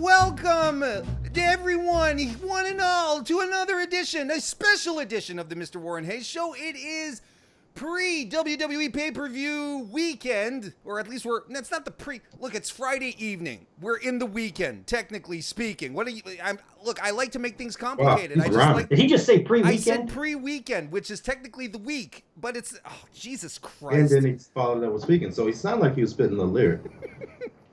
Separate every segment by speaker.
Speaker 1: welcome to everyone, one and all, to another edition, a special edition of the Mr. Warren Hayes Show. It is pre-WWE pay-per-view weekend, or at least it's not the look, it's Friday evening. We're in the weekend, technically speaking. I like to make things complicated.
Speaker 2: Wow, did he just say pre-weekend?
Speaker 1: I said pre-weekend, which is technically the week, but it's, Jesus Christ.
Speaker 2: And then he followed up with speaking, so he sounded like he was spitting the lyric.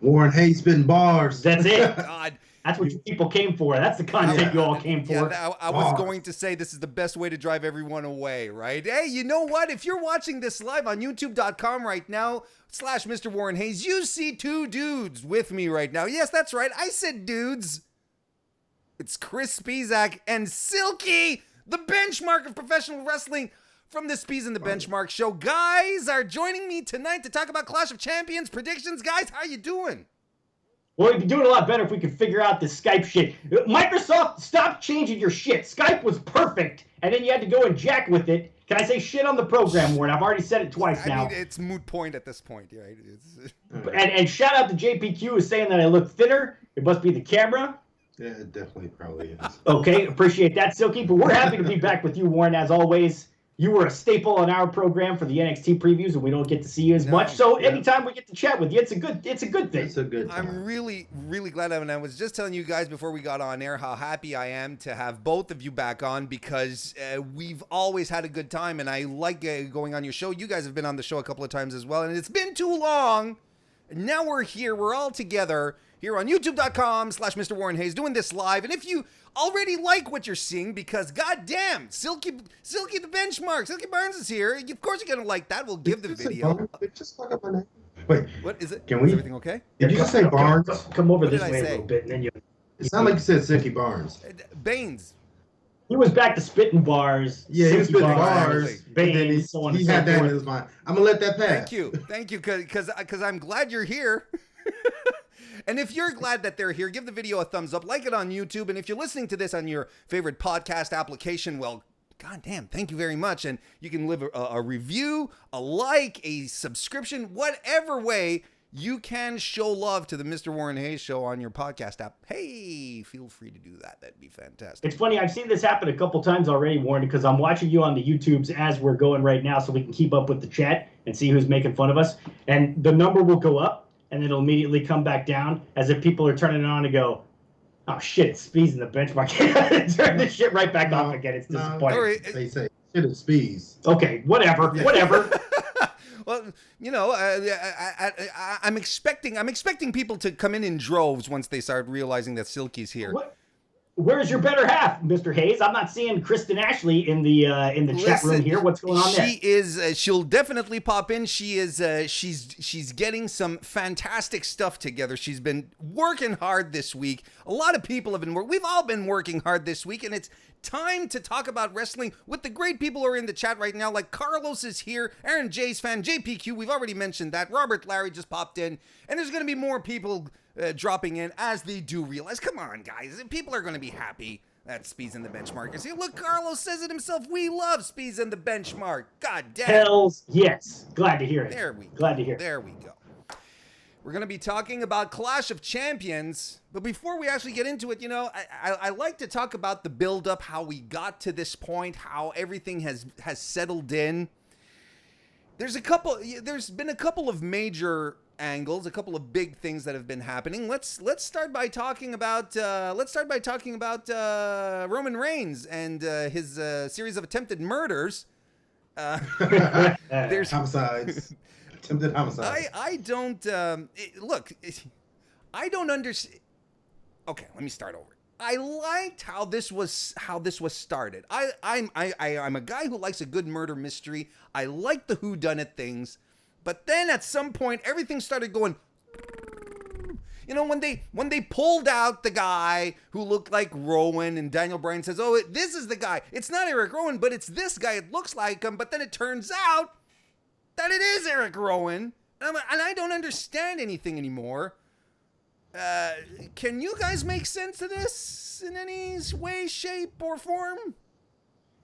Speaker 2: Warren Hayes spitting bars.
Speaker 3: That's it.
Speaker 1: God.
Speaker 3: That's what you people came for. That's the content you all came for.
Speaker 1: Yeah, I was going to say this is the best way to drive everyone away, right? Hey, you know what? If you're watching this live on youtube.com right now, /Mr. Warren Hayes, you see two dudes with me right now. Yes, that's right. I said dudes. It's Chris Speez and Silky, the benchmark of professional wrestling from the Speez and the Benchmark show. Guys are joining me tonight to talk about Clash of Champions predictions. Guys, how you doing?
Speaker 3: Well, we'd be doing a lot better if we could figure out this Skype shit. Microsoft, stop changing your shit. Skype was perfect, and then you had to go and jack with it. Can I say shit on the program, Warren? I've already said it twice now.
Speaker 1: I mean, it's moot point at this point, right?
Speaker 3: And shout out to JPQ who's saying that I look thinner. It must be the camera.
Speaker 2: Yeah, it definitely probably is.
Speaker 3: Okay, appreciate that, Silky. But we're happy to be back with you, Warren, as always. You were a staple on our program for the NXT previews, and we don't get to see you as much. So anytime we get to chat with you, it's a good thing.
Speaker 2: It's a good time.
Speaker 1: I'm really, really glad. I was just telling you guys before we got on air how happy I am to have both of you back on, because we've always had a good time, and I like going on your show. You guys have been on the show a couple of times as well, and it's been too long. And now we're here. We're all together here on youtube.com/Mr. Warren Hayes doing this live. And if you already like what you're seeing, because goddamn, Silky the Benchmark, Silky Barnes is here. Of course you're going to like that. We'll give the video.
Speaker 2: Just fuck up my name. Wait.
Speaker 1: What is it?
Speaker 2: Can we?
Speaker 1: Is everything okay?
Speaker 2: Did you just say Barnes?
Speaker 3: Come over
Speaker 1: What
Speaker 3: this
Speaker 1: did I
Speaker 3: way
Speaker 1: say?
Speaker 3: a little bit, and then you.
Speaker 2: It sounded like you said Silky Barnes.
Speaker 1: Baines.
Speaker 3: He was back to spitting bars.
Speaker 2: Yeah, he was spitting
Speaker 3: bars,
Speaker 2: bars.
Speaker 3: Baines,
Speaker 2: And then
Speaker 3: so on
Speaker 2: he
Speaker 3: and so
Speaker 2: had that
Speaker 3: forth.
Speaker 2: in his mind. I'm going to let that pass.
Speaker 1: Thank you, because I'm glad you're here. And if you're glad that they're here, give the video a thumbs up, like it on YouTube, and if you're listening to this on your favorite podcast application, well, goddamn, thank you very much. And you can leave a review, a like, a subscription, whatever way you can show love to the Mr. Warren Hayes Show on your podcast app. Hey, feel free to do that. That'd be fantastic.
Speaker 3: It's funny, I've seen this happen a couple times already, Warren, because I'm watching you on the YouTubes as we're going right now so we can keep up with the chat and see who's making fun of us. And the number will go up, and then it'll immediately come back down as if people are turning it on and go, oh, shit, it's Speez in the Benchmark. Turn this shit right back off again. It's disappointing.
Speaker 1: Right.
Speaker 2: They say, shit is Speez.
Speaker 3: Okay, whatever.
Speaker 1: Well, you know, I'm expecting people to come in droves once they start realizing that Silky's here.
Speaker 3: Where's your better half, Mr. Hayes? I'm not seeing Kristen Ashley in the chat room here. What's going on there?
Speaker 1: She'll definitely pop in. She's getting some fantastic stuff together. She's been working hard this week. A lot of people have been we've all been working hard this week, and it's time to talk about wrestling with the great people who are in the chat right now. Like Carlos is here, Aaron J's fan, JPQ, we've already mentioned that. Robert Larry just popped in, and there's going to be more people dropping in as they do realize. Come on, guys. People are going to be happy that Speez and the Benchmark is here. Look, Carlos says it himself. We love Speez and the Benchmark. God damn.
Speaker 3: Hells yes. Glad to hear it.
Speaker 1: There we go.
Speaker 3: Glad to hear it.
Speaker 1: There we go. We're going to be talking about Clash of Champions. But before we actually get into it, you know, I like to talk about the build-up, how we got to this point, how everything has settled in. There's been a couple of major angles, a couple of big things that have been happening. Let's start by talking about Roman Reigns and his series of attempted murders.
Speaker 2: There's homicides. Attempted homicide.
Speaker 1: I don't look. I don't understand. Okay, let me start over. I liked how this was started. I'm a guy who likes a good murder mystery. I like the whodunit things, but then at some point everything started going. You know, when they pulled out the guy who looked like Rowan, and Daniel Bryan says, "Oh, this is the guy. It's not Eric Rowan, but it's this guy. It looks like him." But then it turns out that it is Eric Rowan, and I don't understand anything anymore. Can you guys make sense of this in any way, shape, or form?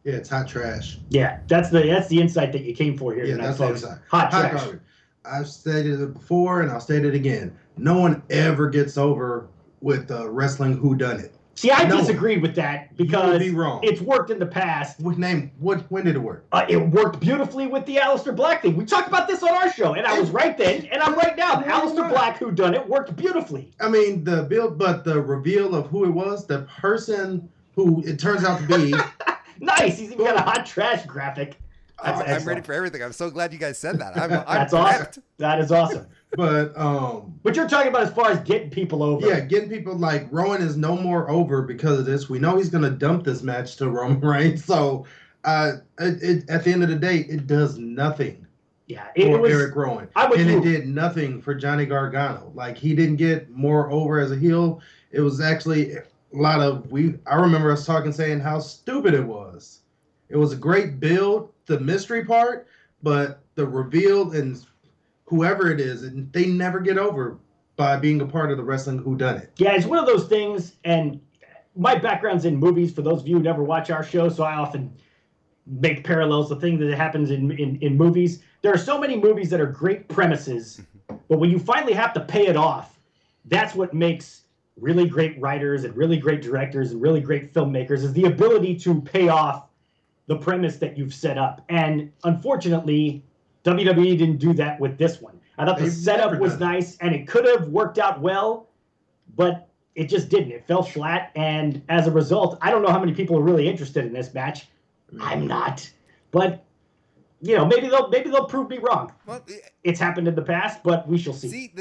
Speaker 2: Yeah, it's hot trash.
Speaker 3: Yeah, that's the insight that you came for here.
Speaker 2: Yeah,
Speaker 3: tonight,
Speaker 2: that's
Speaker 3: folks.
Speaker 2: Hot
Speaker 3: trash.
Speaker 2: garbage. I've stated it before, and I'll state it again. No one ever gets over with wrestling whodunit.
Speaker 3: See, I disagree with that because
Speaker 2: be wrong.
Speaker 3: It's worked in the past.
Speaker 2: When did it work?
Speaker 3: It worked beautifully with the Aleister Black thing. We talked about this on our show, and I was right then, and I'm right now. The Aleister Black whodunit worked beautifully.
Speaker 2: I mean, the reveal of who it was, the person who it turns out to be.
Speaker 3: Nice. He's even got a hot trash graphic.
Speaker 1: I'm ready for everything. I'm so glad you guys said that.
Speaker 3: That's awesome. That is awesome.
Speaker 2: But
Speaker 3: you're talking about as far as getting people over.
Speaker 2: Yeah, getting people like Rowan is no more over because of this. We know he's gonna dump this match to Roman Reigns. So at the end of the day, it does nothing.
Speaker 3: Yeah,
Speaker 2: for Eric Rowan. It did nothing for Johnny Gargano. Like he didn't get more over as a heel. It was actually a lot of I remember us talking, saying how stupid it was. It was a great build, the mystery part, but the reveal and whoever it is, and they never get over by being a part of the wrestling whodunit.
Speaker 3: Yeah, it's one of those things, and my background's in movies, for those of you who never watch our show, so I often make parallels to things that happens in movies. There are so many movies that are great premises, but when you finally have to pay it off, that's what makes really great writers and really great directors and really great filmmakers, is the ability to pay off the premise that you've set up. And unfortunately, WWE didn't do that with this one. I thought the setup was nice, and it could have worked out well, but it just didn't. It fell flat, and as a result, I don't know how many people are really interested in this match. I'm not, but maybe they'll prove me wrong. Well, it's happened in the past, but we shall see.
Speaker 1: See,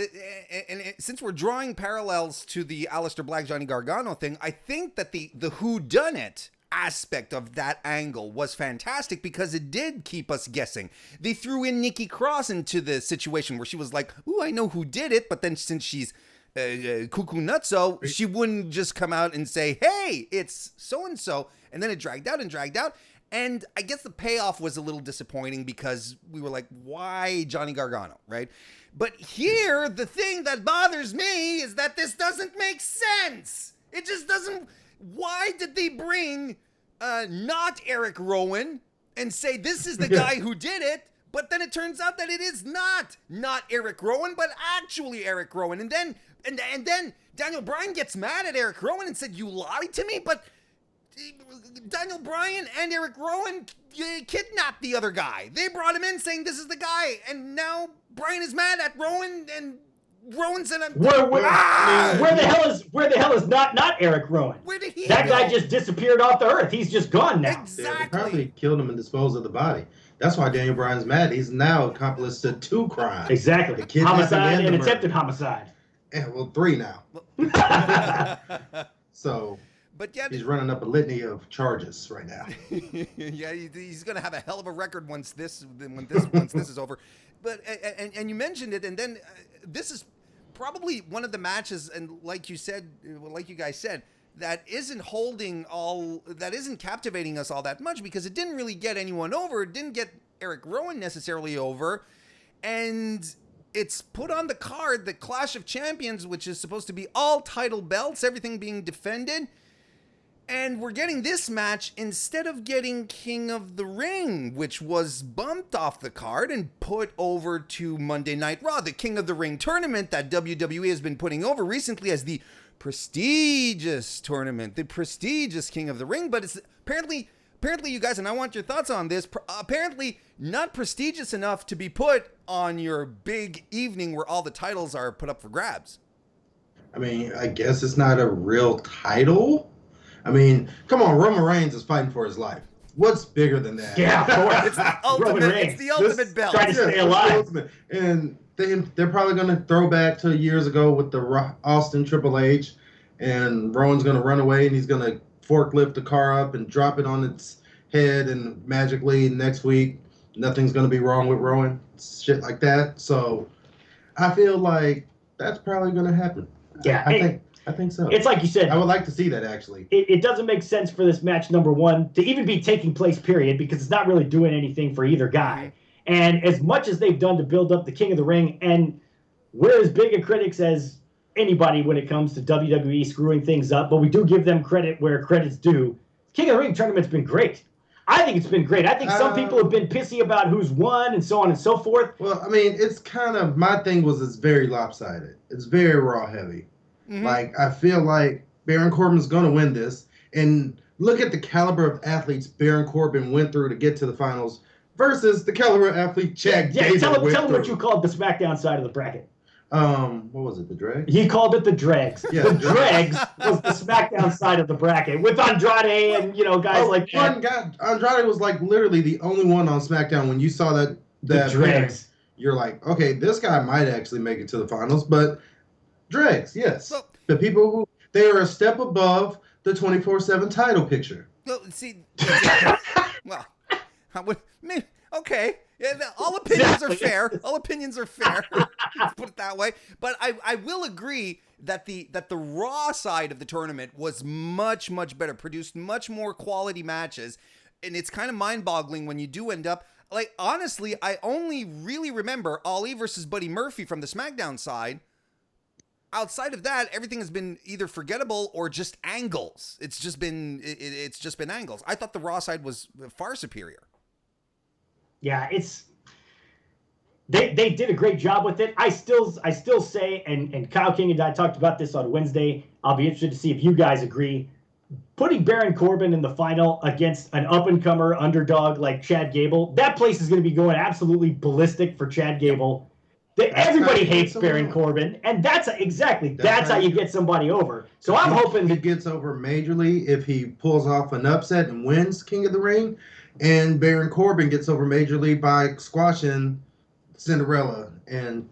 Speaker 1: since we're drawing parallels to the Aleister Black Johnny Gargano thing, I think that the whodunit aspect of that angle was fantastic because it did keep us guessing. They threw in Nikki Cross into the situation where she was like, "Ooh, I know who did it," but then since she's cuckoo nutso, she wouldn't just come out and say, "Hey, it's so and so," and then it dragged out. And I guess the payoff was a little disappointing because we were like, "Why Johnny Gargano?" Right? But here, the thing that bothers me is that this doesn't make sense. It just doesn't. Why did they bring not Eric Rowan and say this is the guy who did it, but then it turns out that it is not Eric Rowan, but actually Eric Rowan. And then Daniel Bryan gets mad at Eric Rowan and said, "You lied to me," but Daniel Bryan and Eric Rowan kidnapped the other guy. They brought him in saying this is the guy, and now Bryan is mad at Rowan, and Rowan's in a
Speaker 3: where the hell is not Eric Rowan?
Speaker 1: Where did he
Speaker 3: That
Speaker 1: go?
Speaker 3: guy just disappeared off the earth. He's just gone now.
Speaker 1: Exactly.
Speaker 2: Yeah, they probably killed him and disposed of the body. That's why Daniel Bryan's mad. He's now accomplice to 2 crimes.
Speaker 3: Exactly. Homicide and attempted homicide.
Speaker 2: Yeah, well, 3 now. So,
Speaker 1: but yeah,
Speaker 2: he's running up a litany of charges right now.
Speaker 1: Yeah, he's gonna have a hell of a record once this is over. But and you mentioned it, and then this is probably one of the matches, and like you guys said, that isn't captivating us all that much because it didn't really get anyone over. It didn't get Eric Rowan necessarily over, and it's put on the card, the Clash of Champions, which is supposed to be all title belts, everything being defended. And we're getting this match instead of getting King of the Ring, which was bumped off the card and put over to Monday Night Raw, the King of the Ring tournament that WWE has been putting over recently as the prestigious tournament, the prestigious King of the Ring. But it's apparently you guys, and I want your thoughts on this, apparently not prestigious enough to be put on your big evening where all the titles are put up for grabs.
Speaker 2: I mean, I guess it's not a real title. I mean, come on, Roman Reigns is fighting for his life. What's bigger than that?
Speaker 3: Yeah, of course.
Speaker 1: It's the ultimate. It's the ultimate belt.
Speaker 3: Trying to stay alive.
Speaker 2: And they're probably going to throw back to years ago with the Austin Triple H, and Rowan's going to run away, and he's going to forklift the car up and drop it on its head, and magically next week nothing's going to be wrong with Rowan. Shit like that. So I feel like that's probably going to happen.
Speaker 3: Yeah,
Speaker 2: I think so.
Speaker 3: It's like you said.
Speaker 2: I would like to see that, actually.
Speaker 3: It doesn't make sense for this match, number one, to even be taking place, period, because it's not really doing anything for either guy. And as much as they've done to build up the King of the Ring, and we're as big a critics as anybody when it comes to WWE screwing things up, but we do give them credit where credit's due. King of the Ring tournament's been great. I think it's been great. I think some people have been pissy about who's won and so on and so forth.
Speaker 2: Well, I mean, it's kind of, my thing was it's very lopsided. It's very raw heavy.
Speaker 1: Mm-hmm.
Speaker 2: Like, I feel like Baron Corbin's going to win this. And look at the caliber of athletes Baron Corbin went through to get to the finals versus the caliber of athlete Chad Gable
Speaker 3: tell
Speaker 2: went
Speaker 3: him
Speaker 2: through.
Speaker 3: what you called the SmackDown side of the bracket.
Speaker 2: What was it, the Dregs?
Speaker 3: He called it the Dregs.
Speaker 2: Yeah,
Speaker 3: the Dregs was the SmackDown side of the bracket with Andrade and guys like that.
Speaker 2: One guy, Andrade was like literally the only one on SmackDown when you saw that
Speaker 3: the Dregs.
Speaker 2: You're like, okay, this guy might actually make it to the finals, but Dregs, yes.
Speaker 1: Well,
Speaker 2: the people who they are a step above the 24/7 title picture.
Speaker 1: Well, see, well, I would, okay. Yeah, all opinions are fair. All opinions are fair. Let's put it that way. But I will agree that the Raw side of the tournament was much, much better, produced much more quality matches. And it's kind of mind-boggling when you do end up, like, honestly, I only really remember Ali versus Buddy Murphy from the SmackDown side. Outside of that, everything has been either forgettable or just angles. It's just been angles. I thought the Raw side was far superior.
Speaker 3: Yeah, they did a great job with it. I still say, and Kyle King and I talked about this on Wednesday. I'll be interested to see if you guys agree. Putting Baron Corbin in the final against an up-and-comer underdog like Chad Gable, that place is going to be going absolutely ballistic for Chad Gable. Everybody hates Baron Corbin, and that's how you get somebody over. So I'm hoping
Speaker 2: he gets over majorly if he pulls off an upset and wins King of the Ring, and Baron Corbin gets over majorly by squashing Cinderella and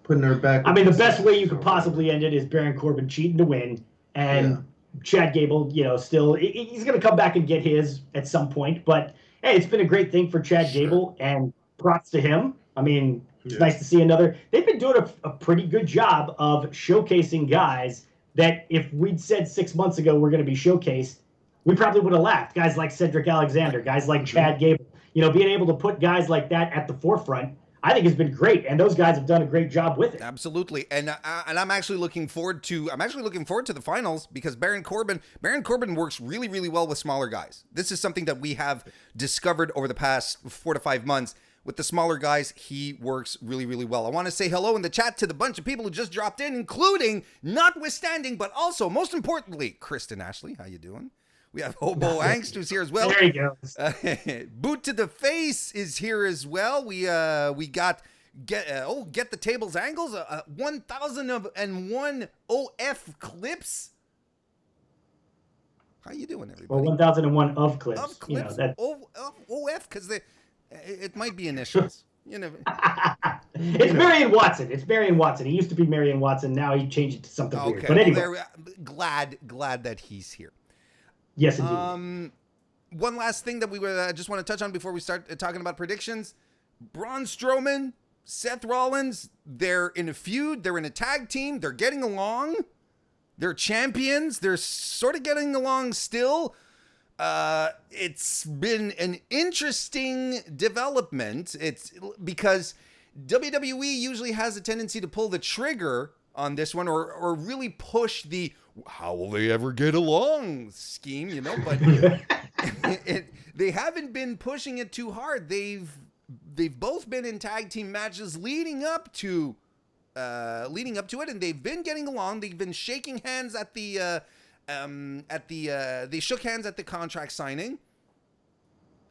Speaker 2: putting her back.
Speaker 3: I mean, the best way you could possibly end it is Baron Corbin cheating to win, and Chad Gable, still he's going to come back and get his at some point. But hey, it's been a great thing for Chad Gable, and props to him. I mean. It's nice to see another. They've been doing a pretty good job of showcasing guys that if we'd said 6 months ago we're going to be showcased, we probably would have laughed. Guys like Cedric Alexander, guys like Chad Gable. Being able to put guys like that at the forefront, I think has been great, and those guys have done a great job with it.
Speaker 1: Absolutely, and I'm actually looking forward to the finals because Baron Corbin works really, really well with smaller guys. This is something that we have discovered over the past 4 to 5 months. With the smaller guys, he works really, really well. I want to say hello in the chat to the bunch of people who just dropped in, including, notwithstanding, but also, most importantly, Kristen Ashley. How you doing? We have Hobo Angst who's here as well.
Speaker 3: There he goes.
Speaker 1: Boot to the Face is here as well. We got Get the Tables Angles, 1001 OF clips. How you doing, everybody?
Speaker 3: Well, 1001 of clips.
Speaker 1: Of clips. OF, because it might be initials. You never.
Speaker 3: It's Marion Watson. It's Marion Watson. He used to be Marion Watson. Now he changed it to something weird. But anyway,
Speaker 1: glad that he's here.
Speaker 3: Yes, indeed.
Speaker 1: One last thing that we just want to touch on before we start talking about predictions: Braun Strowman, Seth Rollins. They're in a feud. They're in a tag team. They're getting along. They're champions. They're sort of getting along still. It's been an interesting development. It's because WWE usually has a tendency to pull the trigger on this one or really push the how will they ever get along scheme, but they haven't been pushing it too hard. They've both been in tag team matches leading up to it, and they've been getting along. They've been shaking hands they shook hands at the contract signing.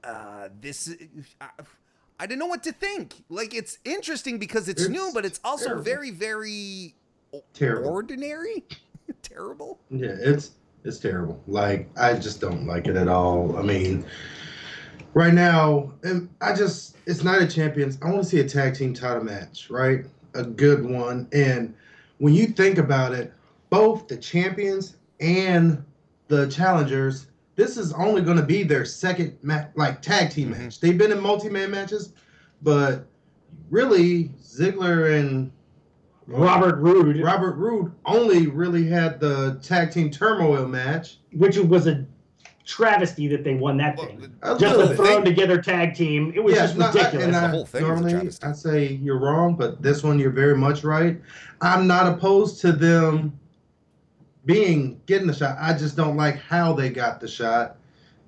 Speaker 1: I don't know what to think. Like, it's interesting because it's new, but it's also terrible. Very, very terrible. Ordinary. Terrible.
Speaker 2: Yeah, it's terrible. Like, I just don't like it at all. I mean, right now, it's not a champions. I want to see a tag team title match, right? A good one. And when you think about it, both the champions and the challengers, this is only going to be their second tag team match. They've been in multi-man matches, but really Ziggler and
Speaker 3: Robert Roode
Speaker 2: only really had the tag team turmoil match,
Speaker 3: which was a travesty that they won that thing. Just a thrown together tag team. It was just ridiculous.
Speaker 1: The whole thing was a travesty.
Speaker 2: I say you're wrong, but this one you're very much right. I'm not opposed to them getting the shot. I just don't like how they got the shot.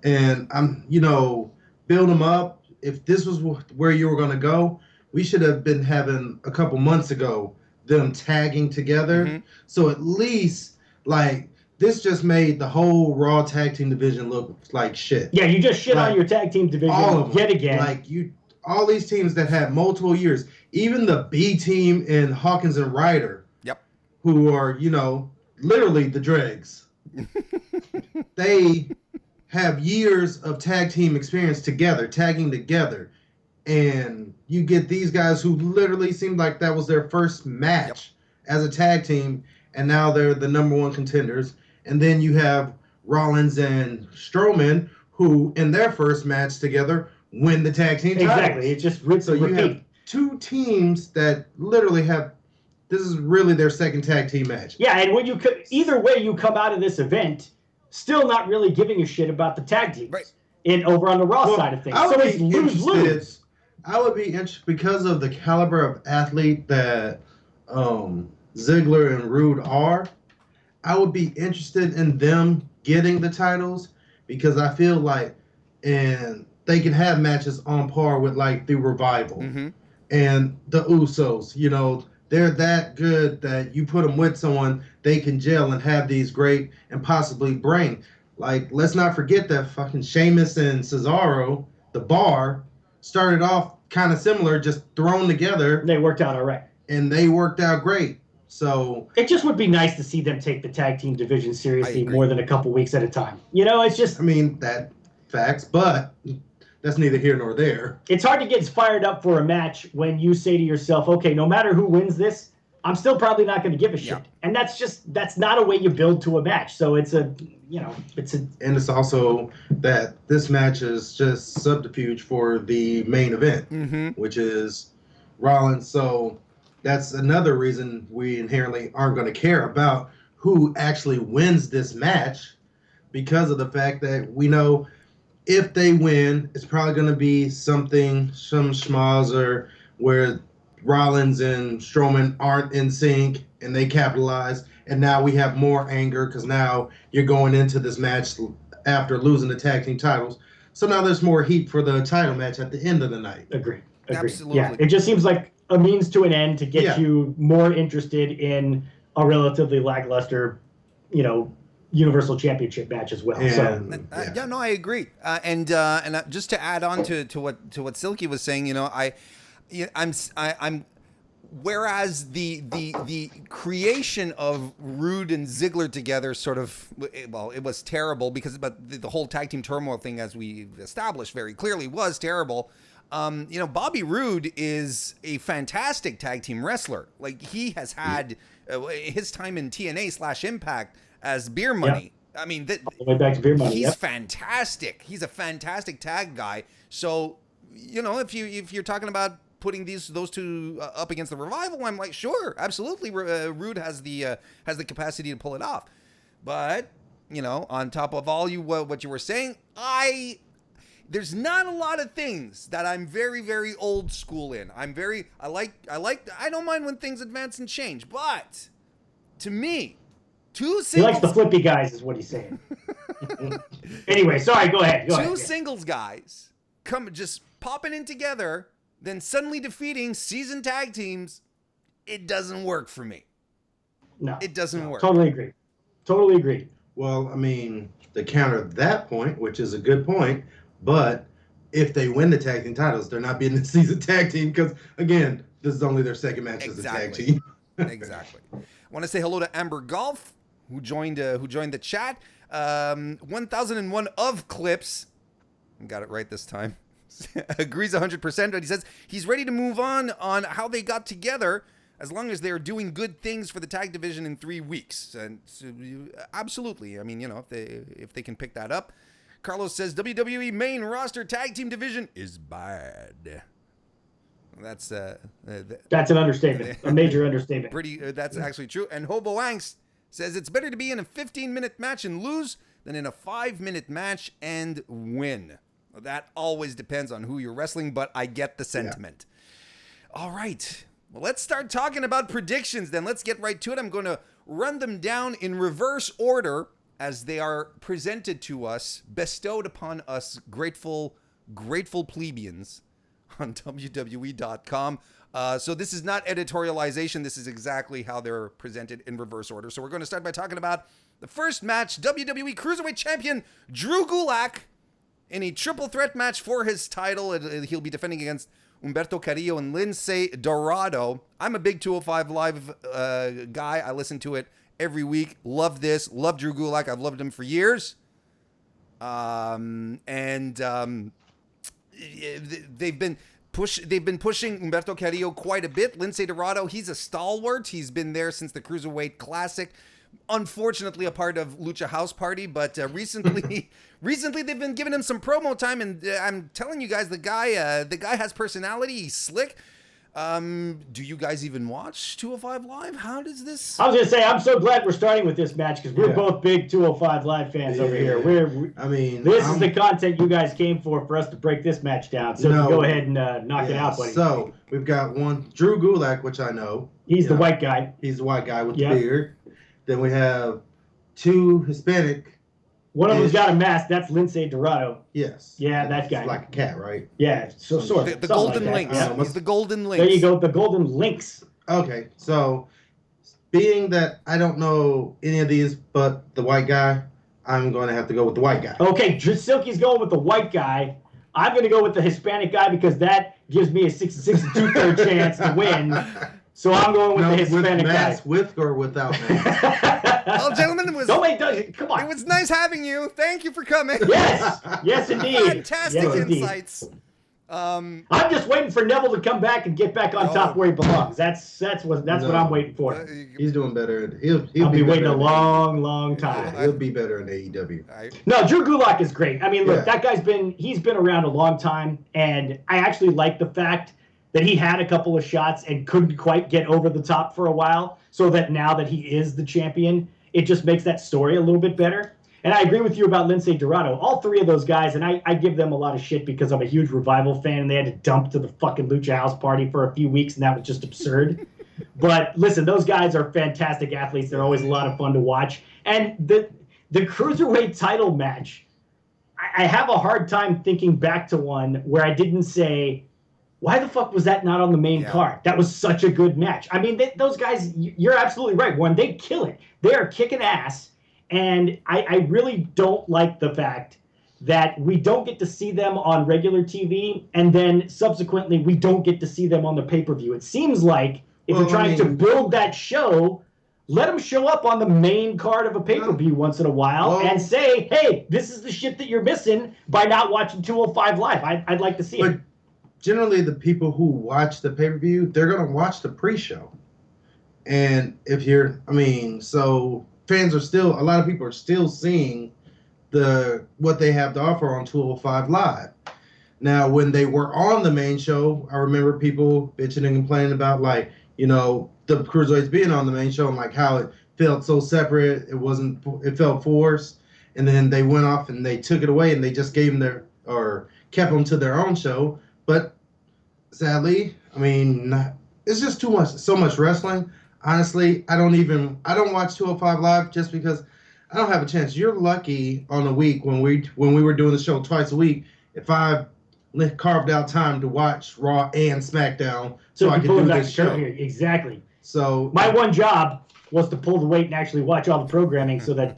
Speaker 2: And build them up. If this was where you were going to go, we should have been having a couple months ago them tagging together.
Speaker 1: Mm-hmm.
Speaker 2: So at least, like, this just made the whole Raw tag team division look like shit.
Speaker 3: Yeah, you just shit
Speaker 2: Like,
Speaker 3: on your tag team division
Speaker 2: all of them.
Speaker 3: yet again.
Speaker 2: Like, all these teams that had multiple years, even the B team in Hawkins and Ryder,
Speaker 1: Yep.
Speaker 2: who are, you know, literally the dregs. They have years of tag team experience together, tagging together. And you get these guys who literally seemed like that was their first match as a tag team, and now they're the number one contenders. And then you have Rollins and Strowman, who in their first match together win the tag team titles.
Speaker 3: Exactly. It just rinse and
Speaker 2: you
Speaker 3: repeat.
Speaker 2: have two teams that literally have, this is really their second tag team match.
Speaker 3: Yeah, and when you either way you come out of this event, still not really giving a shit about the tag teams.
Speaker 1: Right.
Speaker 3: Over on the Raw side of things. So it's lose-lose.
Speaker 2: I would be interested because of the caliber of athlete that Ziggler and Rude are. I would be interested in them getting the titles because I feel like they can have matches on par with like the Revival and the Usos. You know, they're that good that you put them with someone, they can gel and have these great and possibly bring. Like, let's not forget that fucking Sheamus and Cesaro, the Bar, started off kind of similar, just thrown together.
Speaker 3: They worked out all right.
Speaker 2: And they worked out great. So
Speaker 3: it just would be nice to see them take the tag team division seriously more than a couple weeks at a time. You know, it's just...
Speaker 2: I mean, that facts, but that's neither here nor there.
Speaker 3: It's hard to get fired up for a match when you say to yourself, okay, no matter who wins this, I'm still probably not going to give a shit. Yeah. And that's not a way you build to a match. So it's and it's also that this match is just subterfuge for the main event, which is Rollins. So that's another reason we inherently aren't going to care about who actually wins this match, because of the fact that we know if they win, it's probably going to be some schmozzer where Rollins and Strowman aren't in sync and they capitalize. And now we have more anger because now you're going into this match after losing the tag team titles. So now there's more heat for the title match at the end of the night. Agreed.
Speaker 1: Absolutely.
Speaker 3: Yeah, it just seems like a means to an end to get you more interested in a relatively lackluster, Universal Championship match as well.
Speaker 1: I agree. And just to add on to what Silky was saying, I'm whereas the creation of Rude and Ziggler together it was terrible but the whole tag team turmoil thing, as we established very clearly, was terrible. Bobby Roode is a fantastic tag team wrestler. Like, he has had his time in TNA/Impact as Beer Money. Yep. I mean,
Speaker 3: all the way back to Beer Money.
Speaker 1: He's fantastic. He's a fantastic tag guy. So, if you're talking about putting those two up against the Revival, I'm like, sure, absolutely. Rude has the capacity to pull it off. But on top of all what you were saying, there's not a lot of things that I'm very, very old school in. I don't mind when things advance and change, but to me, two singles...
Speaker 3: He likes the flippy guys, is what he's saying. Anyway, sorry, go ahead.
Speaker 1: Two singles guys just popping in together, then suddenly defeating seasoned tag teams. It doesn't work for me.
Speaker 3: No.
Speaker 1: It doesn't work.
Speaker 3: Totally agree.
Speaker 2: Well, I mean, to counter that point, which is a good point, but if they win the tag team titles, they're not being the seasoned tag team because, again, this is only their second match as a tag team.
Speaker 1: Exactly. I want to say hello to Amber Golf, who joined the chat. 1001 of clips. Got it right this time. Agrees 100%, but he says he's ready to move on how they got together as long as they're doing good things for the tag division in 3 weeks. And so, absolutely. I mean, if they can pick that up. Carlos says WWE main roster tag team division is bad. That's
Speaker 3: an understatement. A major understatement.
Speaker 1: That's actually true. And Hobo Angst says it's better to be in a 15-minute match and lose than in a 5-minute match and win. That always depends on who you're wrestling, but I get the sentiment. Yeah. All right. Well, let's start talking about predictions then. Let's get right to it. I'm going to run them down in reverse order as they are presented to us, bestowed upon us grateful plebeians on WWE.com. So this is not editorialization. This is exactly how they're presented in reverse order. So we're going to start by talking about the first match. WWE Cruiserweight Champion Drew Gulak in a triple threat match for his title. He'll be defending against Humberto Carrillo and Lince Dorado. I'm a big 205 Live guy. I listen to it every week. Love this. Love Drew Gulak. I've loved him for years. They've been pushing Humberto Carrillo quite a bit. Lince Dorado, he's a stalwart. He's been there since the Cruiserweight Classic. Unfortunately, a part of Lucha House Party, but recently they've been giving him some promo time, and I'm telling you guys, the guy has personality. He's slick. Do you guys even watch 205 Live? How does this?
Speaker 3: I was gonna say, I'm so glad we're starting with this match because we're both big 205 Live fans over here. This is the content you guys came for us to break this match down. So go ahead and knock it out, buddy.
Speaker 2: So we've got one Drew Gulak, which I know.
Speaker 3: He's the white guy.
Speaker 2: He's the white guy with the beard. Then we have two Hispanic.
Speaker 3: One of them's got a mask. That's Lince Dorado.
Speaker 2: Yes.
Speaker 3: Yeah, that guy.
Speaker 2: It's like a cat, right?
Speaker 3: Yeah, sort of.
Speaker 1: The Golden
Speaker 3: like
Speaker 1: Lynx. He's the Golden Lynx.
Speaker 3: There you go, the Golden Lynx.
Speaker 2: Okay, so being that I don't know any of these but the white guy, I'm going to have to go with the white guy.
Speaker 3: Okay, Silky's going with the white guy. I'm going to go with the Hispanic guy because that gives me a 66 2/3 chance to win. So I'm going with the Hispanic guy.
Speaker 2: With or without mask?
Speaker 1: Well, gentlemen,
Speaker 3: come on.
Speaker 1: It was nice having you. Thank you for coming.
Speaker 3: Yes, indeed.
Speaker 1: Fantastic insights.
Speaker 3: I'm just waiting for Neville to come back and get back on top where he belongs. That's what I'm waiting for.
Speaker 2: He's doing better. He'll
Speaker 3: be waiting a long time.
Speaker 2: He'll be better in AEW.
Speaker 3: No, Drew Gulak is great. I mean, look, that guy's been around a long time, and I actually like the fact that he had a couple of shots and couldn't quite get over the top for a while, so that now that he is the champion, it just makes that story a little bit better. And I agree with you about Lince Dorado. All three of those guys, and I give them a lot of shit because I'm a huge Revival fan, and they had to dump to the fucking Lucha House Party for a few weeks, and that was just absurd. But listen, those guys are fantastic athletes. They're always a lot of fun to watch. And the Cruiserweight title match, I have a hard time thinking back to one where I didn't say, why the fuck was that not on the main card? That was such a good match. I mean, those guys, you're absolutely right, Warren. They kill it. They are kicking ass. And I really don't like the fact that we don't get to see them on regular TV, and then subsequently we don't get to see them on the pay-per-view. It seems like if you're trying to build that show, let them show up on the main card of a pay-per-view once in a while and say, hey, this is the shit that you're missing by not watching 205 Live. I'd like to see it.
Speaker 2: Generally, the people who watch the pay-per-view, they're going to watch the pre-show. And so fans are still, a lot of people are still seeing what they have to offer on 205 Live. Now, when they were on the main show, I remember people bitching and complaining about, the Cruiserweights being on the main show and, how it felt so separate. It felt forced. And then they went off and they took it away and they just gave them kept them to their own show. But sadly, it's just so much wrestling. Honestly, I don't watch 205 Live just because I don't have a chance. You're lucky on a week when we were doing the show twice a week, if I carved out time to watch Raw and SmackDown so I could do this show.
Speaker 3: Exactly.
Speaker 2: So
Speaker 3: my one job was to pull the weight and actually watch all the programming so that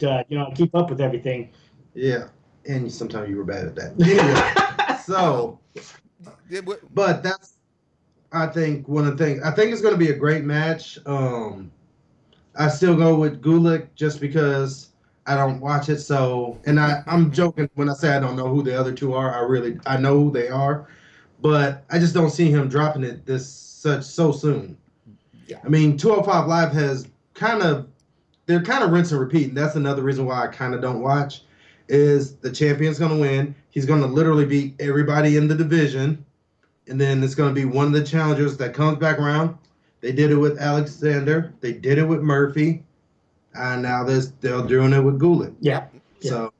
Speaker 3: keep up with everything.
Speaker 2: Yeah, and sometimes you were bad at that. Anyway, but that's, I think, one of the things. I think it's going to be a great match. I still go with Gulak just because I don't watch it. So, and I'm joking when I say I don't know who the other two are. I know who they are, but I just don't see him dropping it so soon. Yeah. 205 Live has they're kind of rinse and repeat. And that's another reason why I kind of don't watch. Is the champion's going to win? He's going to literally beat everybody in the division. And then it's going to be one of the challengers that comes back around. They did it with Alexander. They did it with Murphy. And now they're doing it with Gulak.
Speaker 3: Yeah.
Speaker 1: So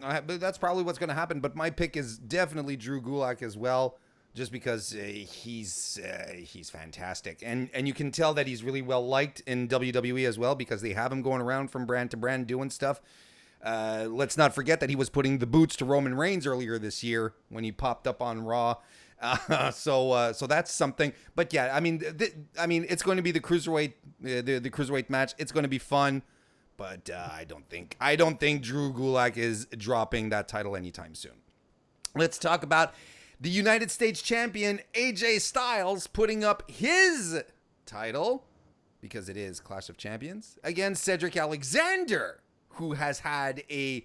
Speaker 1: that's probably what's going to happen. But my pick is definitely Drew Gulak as well, just because he's fantastic. And you can tell that he's really well liked in WWE as well because they have him going around from brand to brand doing stuff. Let's not forget that he was putting the boots to Roman Reigns earlier this year when he popped up on Raw. So that's something. But yeah, I mean, it's going to be the cruiserweight, the cruiserweight match. It's going to be fun, but I don't think Drew Gulak is dropping that title anytime soon. Let's talk about the United States champion AJ Styles putting up his title, because it is Clash of Champions, against Cedric Alexander, who has had a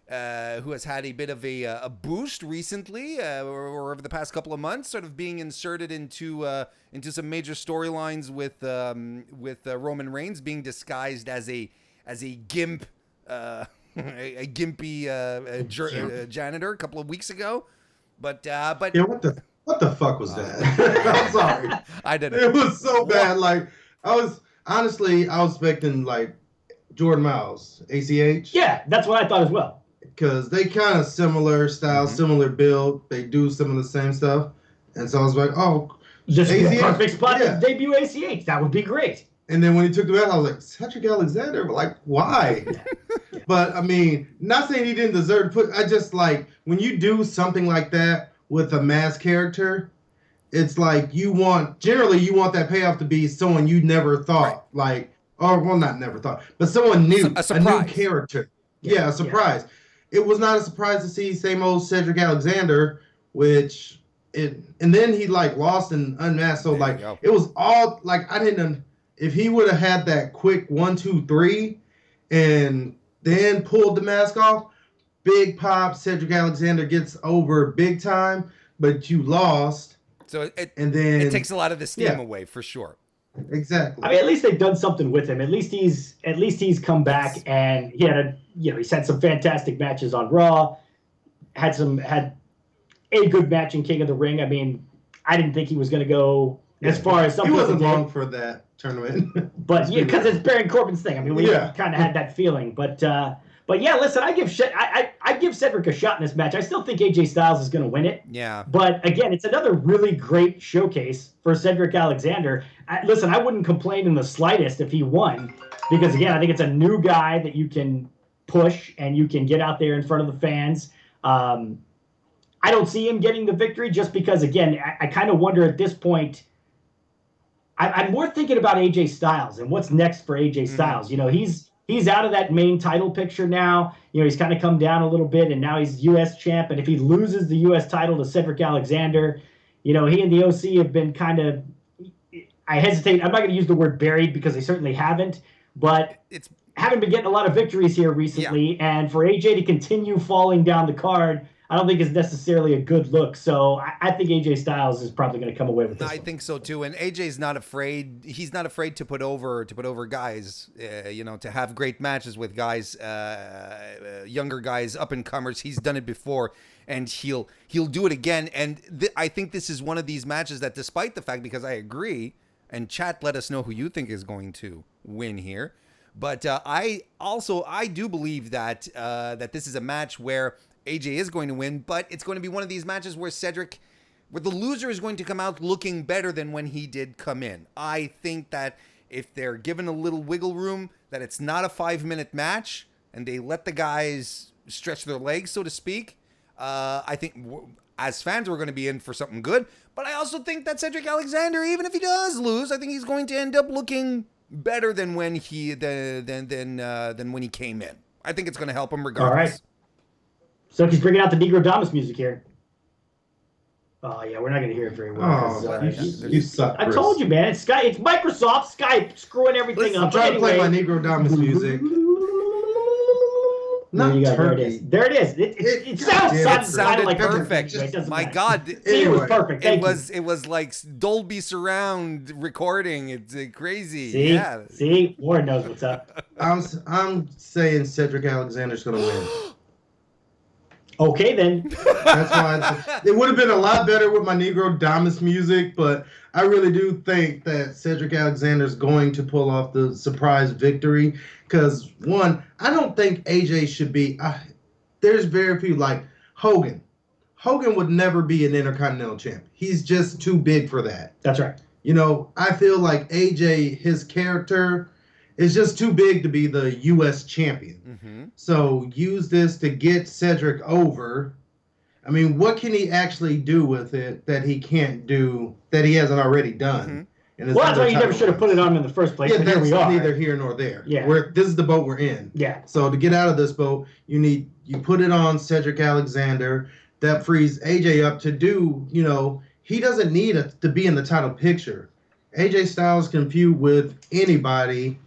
Speaker 1: bit of a boost recently, or over the past couple of months, sort of being inserted into some major storylines with Roman Reigns being disguised as a gimp, a gimpy janitor a couple of weeks ago, but
Speaker 2: yeah, what the fuck was that? I'm sorry,
Speaker 1: I didn't.
Speaker 2: It was so bad. Like I was expecting like Jordan Miles, ACH.
Speaker 3: Yeah, that's what I thought as well.
Speaker 2: Because they kind of similar style, similar build. They do some of the same stuff. And so I was like, oh.
Speaker 3: Just a perfect spot to debut ACH. That would be great.
Speaker 2: And then when he took the belt, I was like, Cedric Alexander? Like, why? But, I mean, not saying he didn't deserve to put. I just like, when you do something like that with a mass character, it's like generally you want that payoff to be someone you never thought. Right. Not never thought, but someone new. A new character. Yeah, a surprise. Yeah. It was not a surprise to see same old Cedric Alexander, and then he like lost and unmasked. So like it was all like I didn't. If he would have had that quick 1, 2, 3, and then pulled the mask off, big pop. Cedric Alexander gets over big time, but you lost.
Speaker 1: So it takes a lot of the steam away for sure.
Speaker 2: Exactly.
Speaker 3: I mean, at least they've done something with him. At least he's come back, and he's had some fantastic matches on Raw. Had a good match in King of the Ring. I mean, I didn't think he was going to go as far as some people did.
Speaker 2: He wasn't long for that tournament.
Speaker 3: But yeah, because it's Baron Corbin's thing. I mean, we kind of had that feeling. But yeah, listen, I give Cedric a shot in this match. I still think AJ Styles is going to win it.
Speaker 1: Yeah.
Speaker 3: But again, it's another really great showcase for Cedric Alexander. Listen, I wouldn't complain in the slightest if he won, because again, I think it's a new guy that you can push and you can get out there in front of the fans. I don't see him getting the victory just because, again, I kind of wonder at this point. I'm more thinking about AJ Styles and what's next for AJ Styles. You know, he's out of that main title picture now. You know, he's kind of come down a little bit, and now he's U.S. champ. And if he loses the U.S. title to Cedric Alexander, you know, he and the OC have been kind of, I hesitate, I'm not going to use the word buried because they certainly haven't, but haven't been getting a lot of victories here recently. Yeah. And for AJ to continue falling down the card, I don't think is necessarily a good look. So I think AJ Styles is probably going to come away with this.
Speaker 1: I think so too. And AJ's not afraid. He's not afraid to put over guys. To have great matches with guys, younger guys, up and comers. He's done it before, and he'll do it again. And I think this is one of these matches that, despite the fact, because I agree, and chat, let us know who you think is going to win here. But I do believe that this is a match where AJ is going to win, but it's going to be one of these matches where the loser is going to come out looking better than when he did come in. I think that if they're given a little wiggle room, that it's not a 5-minute match, and they let the guys stretch their legs, so to speak, I think as fans we're going to be in for something good. But I also think that Cedric Alexander, even if he does lose, I think he's going to end up looking better than when he than when he came in. I think it's going to help him regardless.
Speaker 3: All right. So he's bringing out the Negro Damas music here. Oh yeah, we're not gonna hear it very well.
Speaker 2: You suck.
Speaker 3: I told you, man. It's Microsoft Skype screwing everything up.
Speaker 2: I'm trying to play my Negro Damas music.
Speaker 3: There it is. It sounded
Speaker 1: like perfect. My God,
Speaker 3: it was perfect.
Speaker 1: It was like Dolby surround recording. It's crazy.
Speaker 3: See, Warren knows what's up.
Speaker 2: I'm saying Cedric Alexander's gonna win.
Speaker 3: Okay, then.
Speaker 2: That's why it would have been a lot better with my Negro Damas music, but I really do think that Cedric Alexander's going to pull off the surprise victory. Because, one, I don't think AJ should be... there's very few, like Hogan. Hogan would never be an Intercontinental Champ. He's just too big for that.
Speaker 3: That's right.
Speaker 2: You know, I feel like AJ, his character... is just too big to be the U.S. champion. Mm-hmm. So use this to get Cedric over, I mean, what can he actually do with it that he can't do, that he hasn't already done?
Speaker 3: Well, that's why you never should have put it on him in the first place.
Speaker 2: Yeah,
Speaker 3: but
Speaker 2: that's
Speaker 3: here we are.
Speaker 2: neither here nor there.
Speaker 3: Yeah.
Speaker 2: This is the boat we're in.
Speaker 3: Yeah.
Speaker 2: So to get out of this boat, you put it on Cedric Alexander. That frees AJ up to do, he doesn't need to be in the title picture. AJ Styles can feud with anybody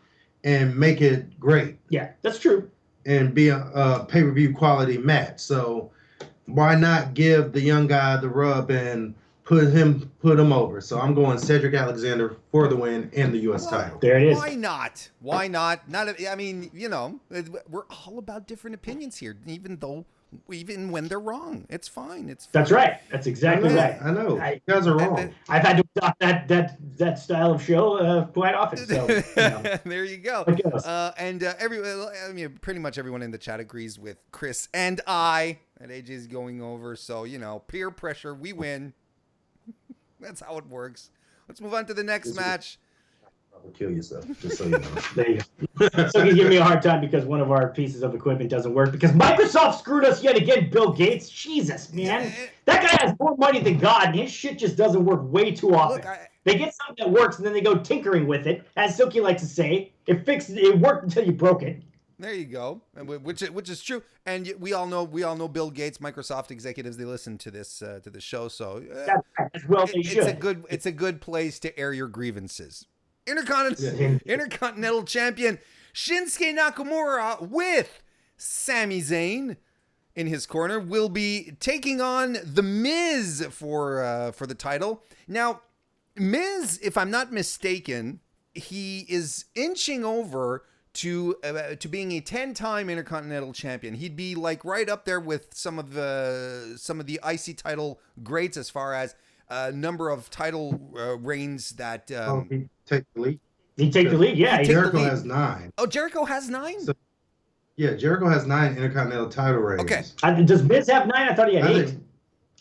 Speaker 2: and make it great.
Speaker 3: Yeah, that's true.
Speaker 2: And be a pay-per-view quality match. So why not give the young guy the rub and put him over? So I'm going Cedric Alexander for the win and the U.S. title.
Speaker 3: There it is.
Speaker 1: Why not? Why not? I mean, we're all about different opinions here, even when they're wrong. It's fine. It's fine.
Speaker 3: That's right. That's exactly right.
Speaker 2: I know. You guys are wrong.
Speaker 3: I've had to adopt that style of show quite often. So
Speaker 1: there you go. Pretty much everyone in the chat agrees with Chris and I that AJ's going over. So peer pressure, we win. That's how it works. Let's move on to the next match.
Speaker 2: Kill yourself, just so you know.
Speaker 3: There you go. So he's giving me a hard time because one of our pieces of equipment doesn't work because Microsoft screwed us yet again, Bill Gates. Jesus, man. That guy has more money than God, and his shit just doesn't work way too often. They get something that works, and then they go tinkering with it. As Silky likes to say, it worked until you broke it.
Speaker 1: There you go, which is true, and we all know Bill Gates, Microsoft executives. They listen to this to the show, so it's a good place to air your grievances. Intercontinental Champion Shinsuke Nakamura with Sami Zayn in his corner will be taking on The Miz for the title. Now, Miz, if I'm not mistaken, he is inching over to being a 10-time Intercontinental Champion. He'd be like right up there with some of the IC title greats as far as number of title reigns that.
Speaker 2: He take the lead.
Speaker 3: He take the lead. Yeah,
Speaker 2: Jericho has 9.
Speaker 1: Oh, Jericho has 9.
Speaker 2: So, yeah, Jericho has 9 Intercontinental title reigns.
Speaker 1: Okay.
Speaker 3: Does Miz have 9? I thought he had 8.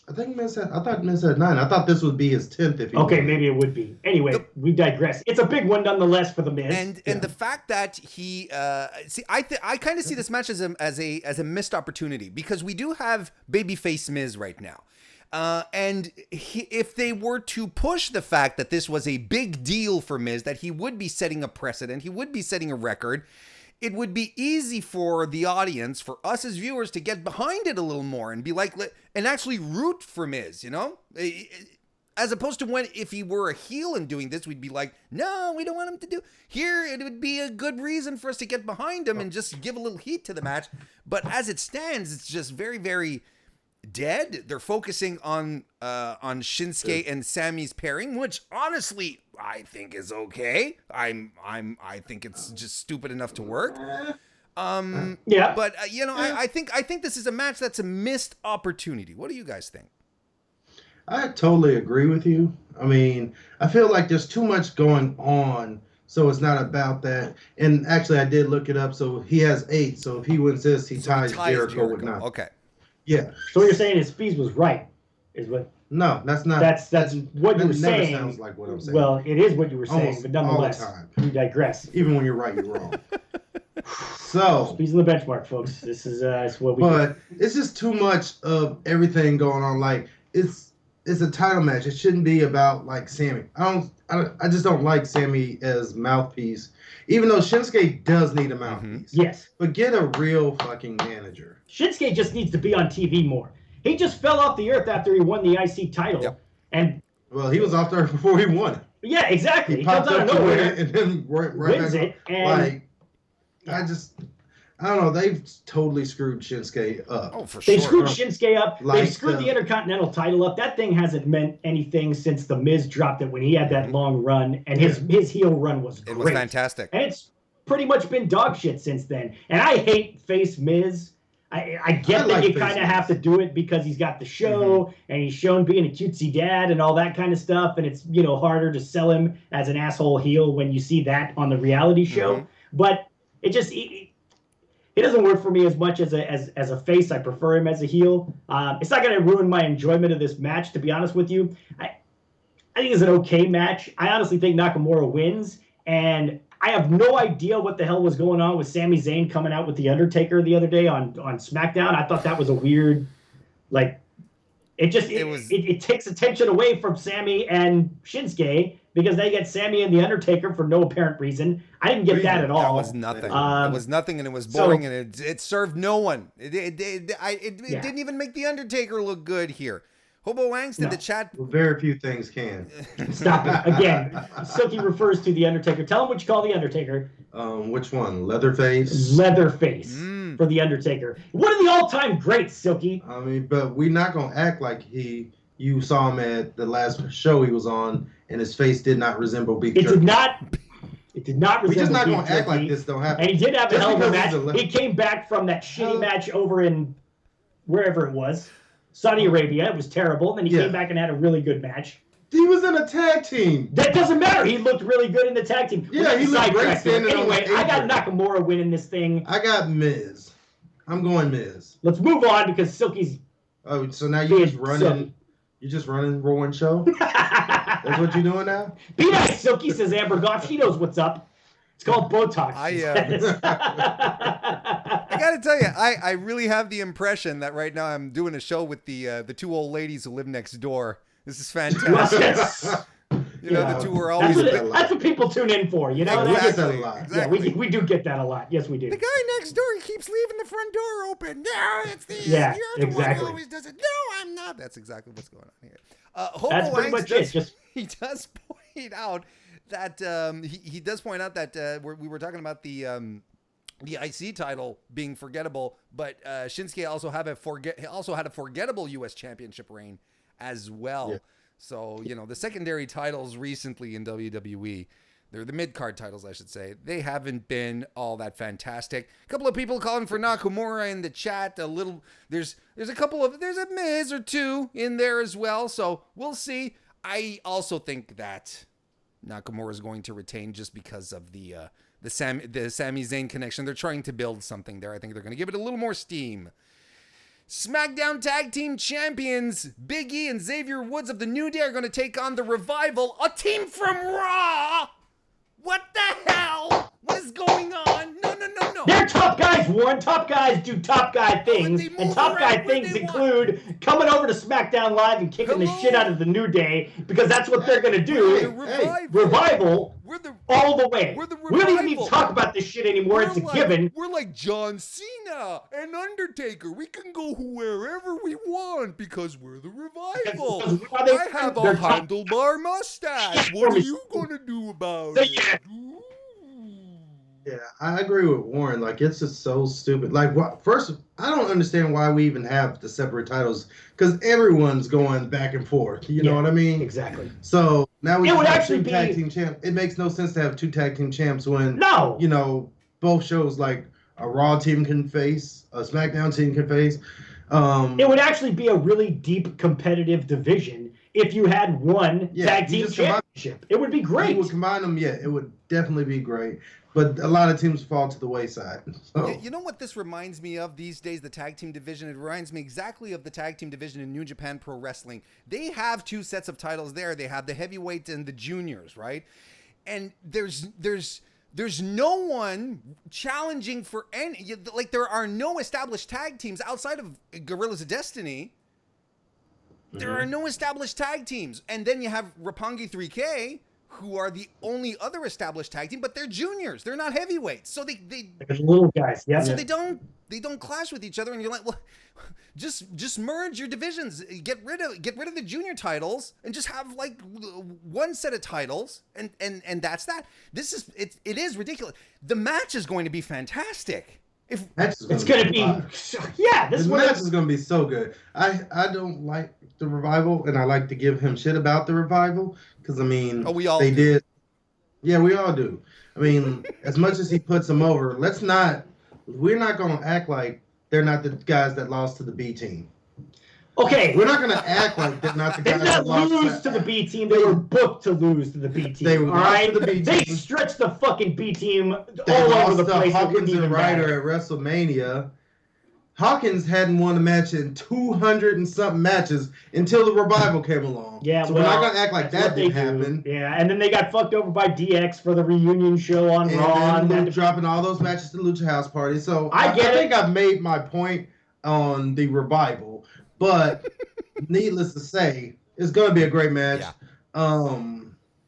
Speaker 2: I thought Miz had 9. I thought this would be his 10th if he
Speaker 3: maybe it would be. Anyway, we digress. It's a big one nonetheless for the Miz.
Speaker 1: And the fact that he I kind of see this match as a missed opportunity because we do have babyface Miz right now. And if they were to push the fact that this was a big deal for Miz, that he would be setting a precedent, he would be setting a record, it would be easy for the audience, for us as viewers, to get behind it a little more and be like, and actually root for Miz, as opposed to if he were a heel and doing this, we'd be like, no, we don't want him to do. Here, it would be a good reason for us to get behind him and just give a little heat to the match. But as it stands, it's just very, very dead. They're focusing on Shinsuke and Sami's pairing, which honestly I think is okay. I think it's just stupid enough to work. But I think this is a match that's a missed opportunity. What do you guys think?
Speaker 2: I totally agree with you. I mean, I feel like there's too much going on, so it's not about that. And actually, I did look it up. So he has 8. So if he wins this, he ties Jericho with 9.
Speaker 1: Okay.
Speaker 2: Yeah.
Speaker 3: So what you're saying is Speez was right, is what?
Speaker 2: No, that's not.
Speaker 3: That's what you were saying.
Speaker 2: That sounds like what I'm saying.
Speaker 3: Well, it is what you were saying,
Speaker 2: almost
Speaker 3: but nonetheless,
Speaker 2: all the time.
Speaker 3: you digress.
Speaker 2: Even when you're right, you're wrong. So
Speaker 3: Speez in the benchmark, folks. This is what we.
Speaker 2: But it's just too much of everything going on. Like it's a title match. It shouldn't be about like Sami. I just don't like Sami as mouthpiece. Even though Shinsuke does need a mouthpiece.
Speaker 3: Mm-hmm. Yes.
Speaker 2: But get a real fucking manager.
Speaker 3: Shinsuke just needs to be on TV more. He just fell off the earth after he won the IC title. Yep. And
Speaker 2: well, he was off there before he won it.
Speaker 3: Yeah, exactly.
Speaker 2: He popped
Speaker 3: comes out of nowhere
Speaker 2: and then right
Speaker 3: wins
Speaker 2: back
Speaker 3: it. And
Speaker 2: I don't know. They've totally screwed Shinsuke up.
Speaker 1: Oh, for sure.
Speaker 3: They screwed Shinsuke up. They've screwed the Intercontinental title up. That thing hasn't meant anything since The Miz dropped it when he had that long run. And his heel run was great.
Speaker 1: It was fantastic.
Speaker 3: And it's pretty much been dog shit since then. And I hate face Miz. I get that you kind of have to do it because he's got the show and he's shown being a cutesy dad and all that kind of stuff. And it's, harder to sell him as an asshole heel when you see that on the reality show. But it just... It doesn't work for me as much as a face. I prefer him as a heel. It's not going to ruin my enjoyment of this match, to be honest with you. I think it's an okay match. I honestly think Nakamura wins, and I have no idea what the hell was going on with Sami Zayn coming out with The Undertaker the other day on SmackDown. I thought that was a weird, It takes attention away from Sammy and Shinsuke because they get Sammy and the Undertaker for no apparent reason. I didn't get that at all.
Speaker 1: That was nothing. It was nothing, and it was boring, and it served no one. It didn't even make the Undertaker look good here. Hobo Wangs did the chat.
Speaker 2: Well, very few things can.
Speaker 3: Stop it. Again, Silky refers to the Undertaker. Tell him what you call the Undertaker.
Speaker 2: Which one? Leatherface?
Speaker 3: Leatherface for the Undertaker. One of the all-time greats, Silky.
Speaker 2: I mean, but we're not going to act like you saw him at the last show he was on, and his face did not resemble beef jerky.
Speaker 3: It did not resemble
Speaker 2: We're just not
Speaker 3: going
Speaker 2: to act like this don't happen.
Speaker 3: And he did have a hell of a match. He came back from that shitty match over in wherever it was. Saudi Arabia. It was terrible. And then he came back and had a really good match.
Speaker 2: He was in a tag team.
Speaker 3: That doesn't matter. He looked really good in the tag team.
Speaker 2: Yeah, he looked great standing on the apron.
Speaker 3: I got Nakamura winning this thing.
Speaker 2: I got Miz. I'm going Miz.
Speaker 3: Let's move on because Silky's...
Speaker 2: Oh, so now you're just running... You're just running Rowan Show? That's what you're doing now?
Speaker 3: Be nice, Silky, says Amber Goff. She knows what's up. It's called Botox.
Speaker 1: I gotta tell you, I really have the impression that right now I'm doing a show with the two old ladies who live next door. This is fantastic.
Speaker 3: Yes.
Speaker 1: You know, the two are always...
Speaker 3: That's what people tune in for, you know?
Speaker 2: We get that a lot.
Speaker 1: Exactly.
Speaker 3: Yeah, we do get that a lot. Yes, we do.
Speaker 1: The guy next door, he keeps leaving the front door open. No, it's the...
Speaker 3: Yeah,
Speaker 1: you're the one
Speaker 3: exactly.
Speaker 1: who always does it. No, I'm not. That's exactly what's going on here.
Speaker 3: That's pretty much it.
Speaker 1: He does point out that... he does point out that we were talking about the IC title being forgettable, but Shinsuke also had a forgettable U.S. Championship reign as well. Yeah. So, you know, the secondary titles recently in WWE, they're the mid-card titles, I should say. They haven't been all that fantastic. A couple of people calling for Nakamura in the chat. There's a Miz or two in there as well. So we'll see. I also think that Nakamura is going to retain just because of the Sami Zayn connection. They're trying to build something there. I think they're going to give it a little more steam. SmackDown Tag Team Champions Big E and Xavier Woods of the New Day are going to take on the Revival, a team from Raw. What the hell? What is going on? No.
Speaker 3: They're top guys, Warren. Top guys do top guy things. And top guy things include coming over to SmackDown Live and kicking the shit out of the New Day because that's what they're going to do. Revival. All the way. We don't even need to talk about this shit anymore. It's a given.
Speaker 1: We're like John Cena and Undertaker. We can go wherever we want because we're the Revival. I have a handlebar mustache. What are you going to do about it?
Speaker 2: Yeah, I agree with Warren. Like, it's just so stupid. Like, first, I don't understand why we even have the separate titles because everyone's going back and forth. You know what I mean?
Speaker 3: Exactly.
Speaker 2: So now we have two tag team champs. It makes no sense to have two tag team champs when, you know, both shows like a Raw team can face, a SmackDown team can face.
Speaker 3: It would actually be a really deep competitive division if you had one tag team championship. It would be great.
Speaker 2: You would combine them, it would definitely be great. But a lot of teams fall to the wayside. So.
Speaker 1: You know what this reminds me of these days, the tag team division? It reminds me exactly of the tag team division in New Japan Pro Wrestling. They have two sets of titles there. They have the heavyweights and the juniors, right? And there's no one challenging for any, like there are no established tag teams outside of Guerrillas of Destiny. There are no established tag teams. And then you have Roppongi 3K, who are the only other established tag team, but they're juniors. They're not heavyweights. So they're
Speaker 3: little guys. Yeah.
Speaker 1: So they don't clash with each other. And you're like, well, just merge your divisions. Get rid of the junior titles and just have like one set of titles. And that's that. It is ridiculous. The match is going to be fantastic.
Speaker 2: It's going to be
Speaker 3: this
Speaker 2: match is going to be so good. I don't like the Revival, and I like to give him shit about the Revival because I mean,
Speaker 1: we all
Speaker 2: did. Yeah, we all do. I mean, as much as he puts them over, we're not going to act like they're not the guys that lost to the B team.
Speaker 3: Okay.
Speaker 2: We're not going to act like they're not the guys that lost
Speaker 3: lose to the B team. They were booked to lose to the B team.
Speaker 2: They were
Speaker 3: right?
Speaker 2: to the B team.
Speaker 3: They stretched the fucking B team all over the place.
Speaker 2: Hawkins and Ryder at WrestleMania. Hawkins hadn't won a match in 200 and something matches until the Revival came along.
Speaker 3: Yeah,
Speaker 2: so we're not gonna act like that didn't happen.
Speaker 3: Yeah, and then they got fucked over by DX for the reunion show on Raw.
Speaker 2: And dropping all those matches to Lucha House Party. So I think I've made my point on the Revival, but needless to say, it's going to be a great match.
Speaker 1: Yeah.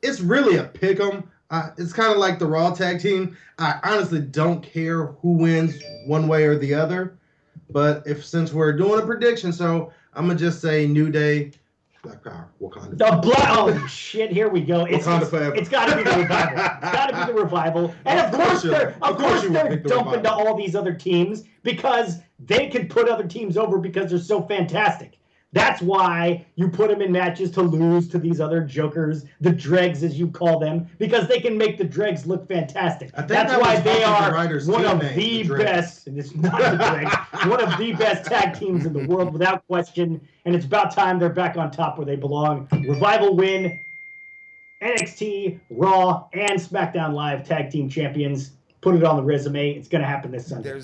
Speaker 2: It's really a pick 'em. It's kind of like the Raw tag team. I honestly don't care who wins one way or the other. But since we're doing a prediction, so I'm gonna just say New Day, Black Power, Wakanda.
Speaker 3: Oh shit! Here we go. It's got to be the revival. It's got to be the revival. And of course they're dumping to all these other teams because they can put other teams over because they're so fantastic. That's why you put them in matches to lose to these other jokers, the dregs as you call them, because they can make the dregs look fantastic. That's why they are one of the best, and it's not the dregs, one of the best tag teams in the world without question. And it's about time they're back on top where they belong. Revival win, NXT, Raw, and SmackDown Live tag team champions. Put it on the resume. It's going to happen this Sunday.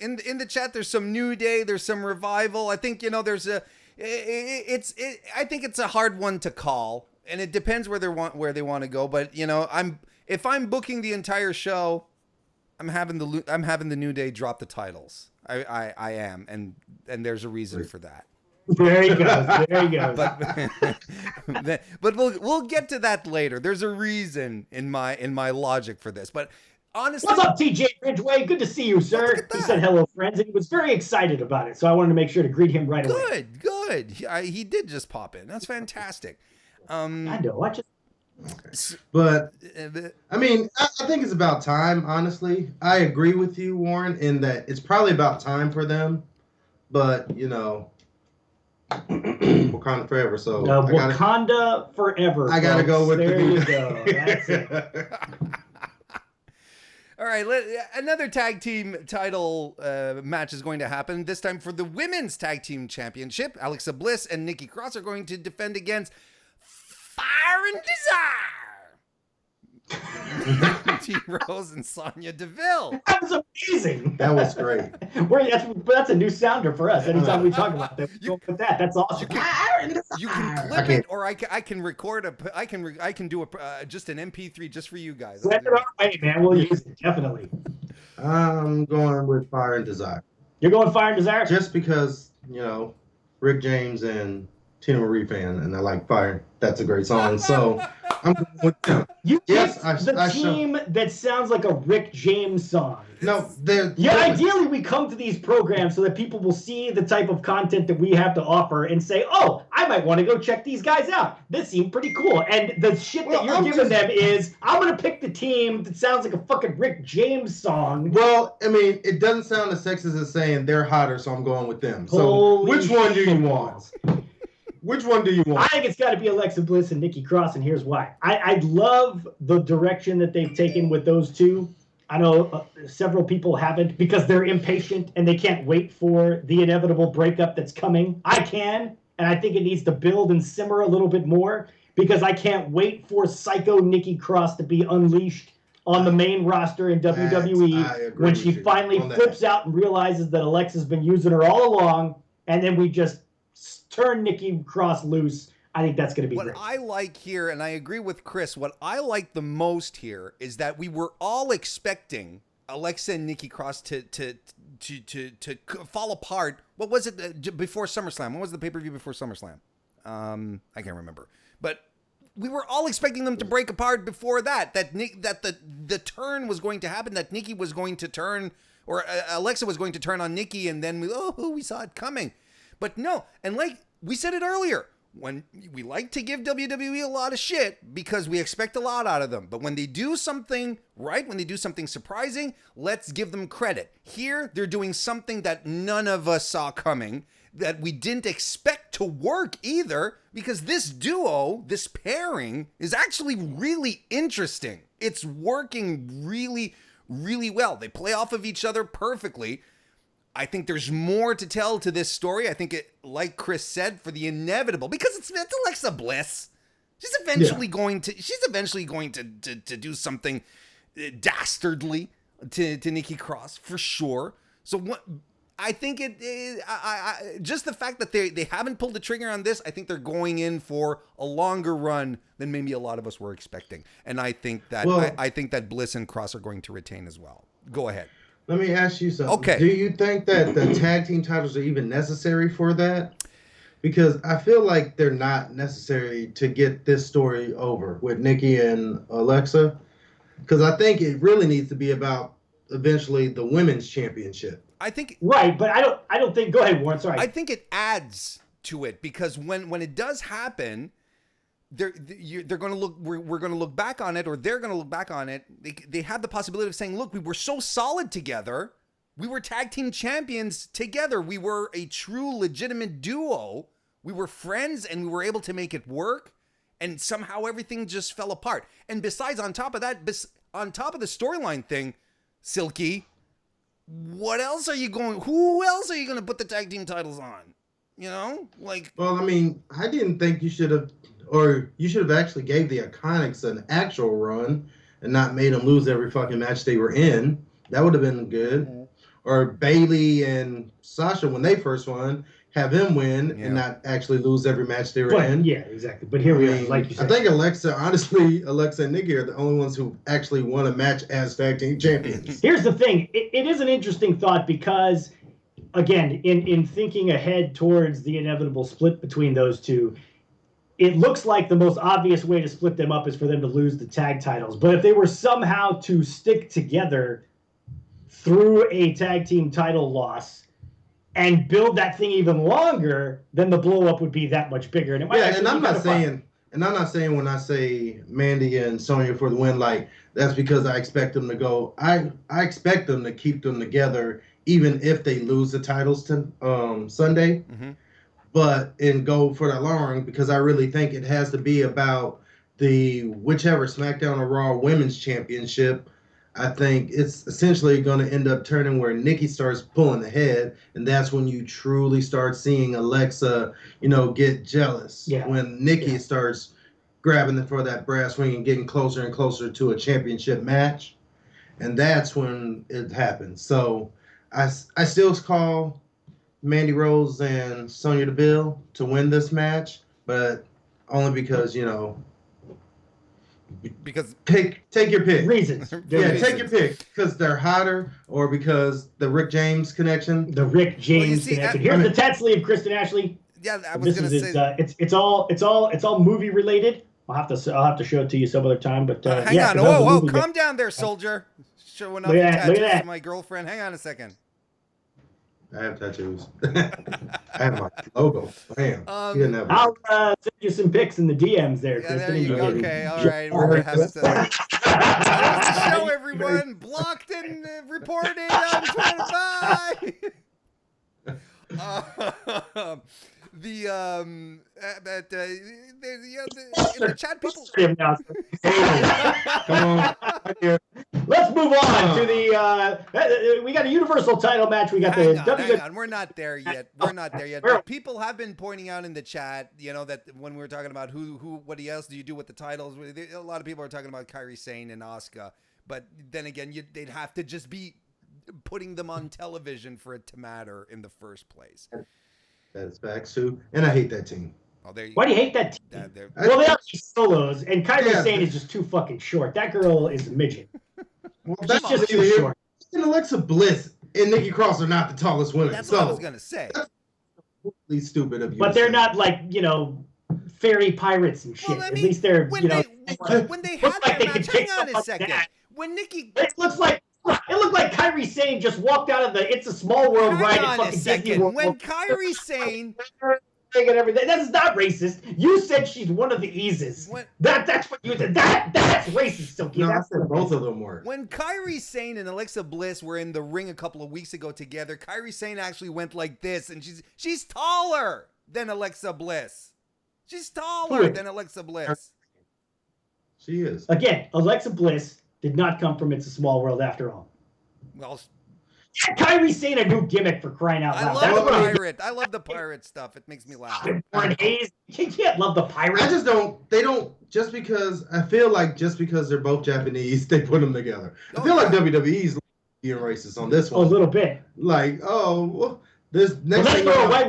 Speaker 1: In the chat. There's some New Day. There's some Revival. I think there's a. I think it's a hard one to call, and it depends where they want to go. But if I'm booking the entire show, I'm having the New Day drop the titles. I am, and there's a reason for that.
Speaker 3: There he goes.
Speaker 1: But we'll get to that later. There's a reason in my logic for this, but. Honestly,
Speaker 3: what's up, TJ Ridgeway? Good to see you, sir. He said hello, friends, and he was very excited about it, so I wanted to make sure to greet him right away.
Speaker 1: Good. He did just pop in. That's fantastic.
Speaker 3: I know.
Speaker 2: But I mean, I think it's about time. Honestly, I agree with you, Warren, in that it's probably about time for them. But Wakanda forever. So
Speaker 3: Wakanda forever.
Speaker 2: I gotta go with
Speaker 3: there. You go. That's it.
Speaker 1: All right, another tag team title match is going to happen, this time for the Women's Tag Team Championship. Alexa Bliss and Nikki Cross are going to defend against Fire and Desire. T-Rose and Sonya Deville.
Speaker 3: That was amazing.
Speaker 2: That was great.
Speaker 3: That's a new sounder for us. Anytime we talk about that, we go with that. That's awesome.
Speaker 1: You can clip it, or I can record I can do just an MP3 just for you guys.
Speaker 3: Send it our way, man. We'll use it definitely.
Speaker 2: I'm going with Fire and Desire.
Speaker 3: You're going Fire and Desire,
Speaker 2: just because Rick James and Tina Marie fan, and I like Fire. That's a great song. So I'm going with them.
Speaker 3: You picked the team that sounds like a Rick James song.
Speaker 2: No,
Speaker 3: ideally we come to these programs so that people will see the type of content that we have to offer and say, oh, I might want to go check these guys out. This seemed pretty cool. And the shit that you're giving them is, I'm going to pick the team that sounds like a fucking Rick James song.
Speaker 2: Well, I mean, it doesn't sound as sexist as saying they're hotter, so I'm going with them. So
Speaker 3: Holy
Speaker 2: which one do you want? Which one do you want?
Speaker 3: I think it's got to be Alexa Bliss and Nikki Cross, and here's why. I love the direction that they've taken with those two. I know several people haven't because they're impatient and they can't wait for the inevitable breakup that's coming. I can, and I think it needs to build and simmer a little bit more because I can't wait for Psycho Nikki Cross to be unleashed on the main roster in WWE when she finally flips out and realizes that Alexa's been using her all along, and then we just turn Nikki Cross loose. I think that's going to be great.
Speaker 1: What I like here, and I agree with Chris, what I like the most here is that we were all expecting Alexa and Nikki Cross to fall apart. What was it before SummerSlam? What was the pay-per-view before SummerSlam? I can't remember. But we were all expecting them to break apart before that. That the turn was going to happen. That Nikki was going to turn, or Alexa was going to turn on Nikki, and then we saw it coming. But no, and like we said it earlier, when we like to give WWE a lot of shit because we expect a lot out of them. But when they do something right, when they do something surprising, let's give them credit. Here, they're doing something that none of us saw coming, that we didn't expect to work either, because this duo, this pairing, is actually really interesting. It's working really, really well. They play off of each other perfectly. I think there's more to tell to this story. I think it, like Chris said, for the inevitable, because it's Alexa Bliss. She's eventually going to do something dastardly to Nikki Cross for sure. So what I think it is, just the fact that they haven't pulled the trigger on this, I think they're going in for a longer run than maybe a lot of us were expecting. And I think that I think that Bliss and Cross are going to retain as well. Go ahead.
Speaker 2: Let me ask you something.
Speaker 1: Okay.
Speaker 2: Do you think that the tag team titles are even necessary for that? because I feel like they're not necessary to get this story over with Nikki and Alexa. Because I think it really needs to be about eventually the women's championship.
Speaker 1: I think
Speaker 3: right, but I don't think. Go ahead, Warren. Sorry.
Speaker 1: I think it adds to it because when it does happen, they're going to look. We're going to look back on it, or they're going to look back on it. They have the possibility of saying, "Look, we were so solid together. We were tag team champions together. We were a true, legitimate duo. We were friends, and we were able to make it work." And somehow everything just fell apart. And besides, on top of that, on top of the storyline thing, Silky, what else are you going? Who else are you going to put the tag team titles on? You know, like.
Speaker 2: Well, I mean, I didn't think you should have, or you should have actually gave the Iconics an actual run and not made them lose every fucking match they were in. That would have been good. Mm-hmm. Or Bailey and Sasha when they first won. Have him win and not actually lose every match they were in.
Speaker 3: Yeah, exactly. But here we are, like you said.
Speaker 2: I think Alexa and Nikki are the only ones who actually won a match as tag team champions.
Speaker 3: Here's the thing. It is an interesting thought because, again, in thinking ahead towards the inevitable split between those two, it looks like the most obvious way to split them up is for them to lose the tag titles. But if they were somehow to stick together through a tag team title loss, and build that thing even longer, then the blow up would be that much bigger. And
Speaker 2: I'm not saying when I say Mandy and Sonya for the win, like that's because I expect them to go. I expect them to keep them together even if they lose the titles to Sunday, and go for the long run because I really think it has to be about the whichever SmackDown or Raw Women's Championship. I think it's essentially going to end up turning where Nikki starts pulling ahead, and that's when you truly start seeing Alexa, get jealous. Yeah. When Nikki starts grabbing for that brass ring and getting closer and closer to a championship match, and that's when it happens. So I still call Mandy Rose and Sonya Deville to win this match, but only because,
Speaker 1: because
Speaker 2: take your pick.
Speaker 3: Reasons.
Speaker 2: Take your pick. Because they're hotter, or because the Rick James connection.
Speaker 3: The Rick James connection. Here's the tat sleeve, Kristen Ashley.
Speaker 1: Yeah, I was going to say.
Speaker 3: It's all movie related. I'll have to show it to you some other time. But
Speaker 1: hang on. Whoa, calm down there, soldier. Showing off your tattoos to my girlfriend. Hang on a second.
Speaker 2: I have tattoos. I have my logo. Bam.
Speaker 3: I'll send you some pics in the DMs there, Kristen.
Speaker 1: There you go. Okay, all right. We're going to have to show everyone blocked and reported on 25. In the chat, people.
Speaker 2: Come on.
Speaker 3: Let's move on to the. We got a Universal title match. We got
Speaker 1: hang on. We're not there yet. But people have been pointing out in the chat, that when we were talking about what else do you do with the titles? A lot of people are talking about Kairi Sane and Asuka, but then again, they'd have to just be putting them on television for it to matter in the first place.
Speaker 2: That's facts too, and I hate that team.
Speaker 1: Oh, there you
Speaker 3: Why do you hate that team? Well, they are solos, and Kairi Sane is just too fucking short. That girl is a midget.
Speaker 2: Well, that's just too short. And Alexa Bliss and Nikki Cross are not the tallest women.
Speaker 1: That's what I was gonna say.
Speaker 2: That's completely stupid of you.
Speaker 3: But they're not like fairy pirates and shit. Well, I mean, at least they're
Speaker 1: when they had that match. Hang on a second. When Nikki,
Speaker 3: it looked like Kairi Sane just walked out of the It's a Small World ride at fucking Disney World.
Speaker 1: When Kairi Sane
Speaker 3: and everything, that is not racist. You said she's one of the Eases. That's what you said. That's racist, Silky.
Speaker 2: No, that's what both of them were.
Speaker 1: When Kairi Sane and Alexa Bliss were in the ring a couple of weeks ago together, Kairi Sane actually went like this, and she's taller than Alexa Bliss. She's taller than Alexa Bliss.
Speaker 2: She is.
Speaker 3: Again, Alexa Bliss did not come from It's a Small World after all.
Speaker 1: Well,
Speaker 3: Kairi Sane a new gimmick for crying out loud.
Speaker 1: I love the pirate stuff. It makes me laugh.
Speaker 3: Warren Hayes, you can't love the pirate.
Speaker 2: I just don't. They don't. Just because I feel like they're both Japanese, they put them together. I feel like WWE's being racist on this one.
Speaker 3: A little bit.
Speaker 2: Like, this next.
Speaker 3: Let's throw a white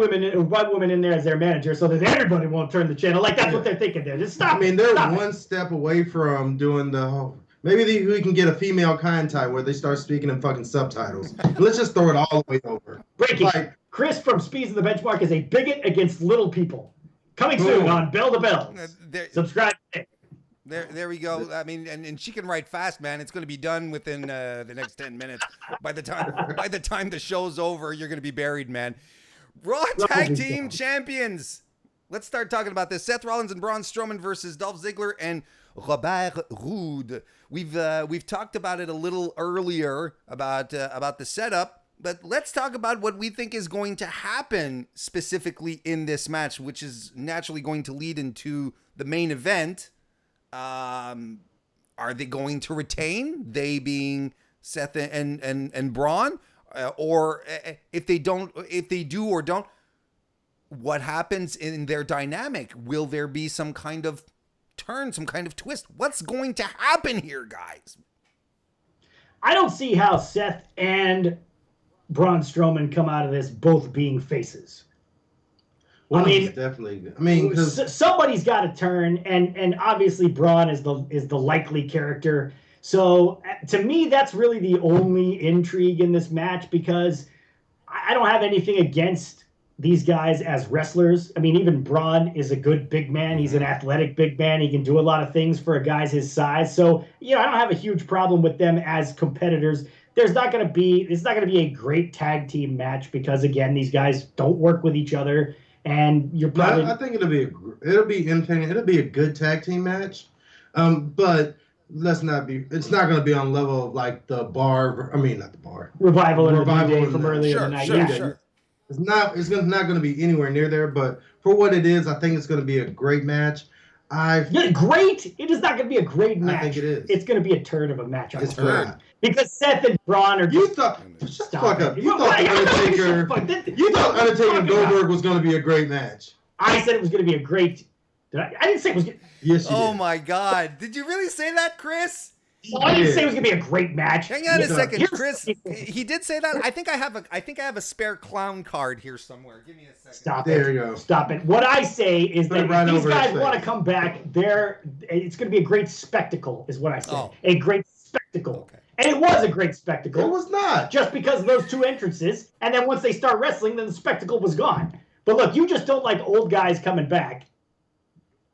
Speaker 3: woman in there as their manager, so that everybody won't turn the channel. Like that's what they're thinking there. Just stop.
Speaker 2: I mean, they're one step away from doing the whole. Maybe we can get a female Kantai where they start speaking in fucking subtitles. Let's just throw it all the way over.
Speaker 3: Breaking. Chris from Speez and the Benchmark is a bigot against little people. Coming soon on Bell to Bells. Subscribe.
Speaker 1: There we go. I mean, and she can write fast, man. It's going to be done within the next 10 minutes. By the time the show's over, you're going to be buried, man. Raw Tag Team Champions. Let's start talking about this. Seth Rollins and Braun Strowman versus Dolph Ziggler and Robert Roode. We've talked about it a little earlier about the setup, but let's talk about what we think is going to happen specifically in this match, which is naturally going to lead into the main event. Are they going to retain? They being Seth and Braun, or if they do or don't, what happens in their dynamic? Will there be some kind of turn, some kind of twist? What's going to happen here, guys?
Speaker 3: I don't see how Seth and Braun Strowman come out of this both being faces.
Speaker 2: Well, I mean, definitely. I mean,
Speaker 3: somebody's got to turn, and obviously Braun is the likely character. So to me, that's really the only intrigue in this match, because I don't have anything against these guys as wrestlers. I mean, even Braun is a good big man. He's an athletic big man. He can do a lot of things for a guy's his size. So, I don't have a huge problem with them as competitors. It's not going to be a great tag team match because, again, these guys don't work with each other. And you're probably...
Speaker 2: I think it'll be entertaining. It'll be a good tag team match. But it's not going to be on level of like not the bar.
Speaker 3: Revival and the New Day from earlier tonight.
Speaker 1: Sure.
Speaker 2: It's not going to be anywhere near there, but for what it is, I think it's going to be a great match.
Speaker 3: Great? It is not going to be a great match.
Speaker 2: I think it is.
Speaker 3: It's going to be a turd of a match.
Speaker 2: It's not.
Speaker 3: Because Seth and Braun are.
Speaker 2: You thought Undertaker and Goldberg was going to be a great match.
Speaker 3: I said it was going to be a great. I didn't say it was.
Speaker 2: Yes, you
Speaker 1: Oh
Speaker 2: did.
Speaker 1: my God! Did you really say that, Chris?
Speaker 3: I didn't say it was gonna be a great match.
Speaker 1: Hang on a second, Chris. He did say that. I think I have a spare clown card here somewhere. Give me a second.
Speaker 3: Stop it.
Speaker 2: There you go.
Speaker 3: Stop it. What I say is that if these guys want to come back, it's going to be a great spectacle, is what I say.
Speaker 1: Oh.
Speaker 3: A great spectacle.
Speaker 1: Okay.
Speaker 3: And it was a great spectacle.
Speaker 2: It was not.
Speaker 3: Just because of those two entrances, and then once they start wrestling, then the spectacle was gone. But look, you just don't like old guys coming back,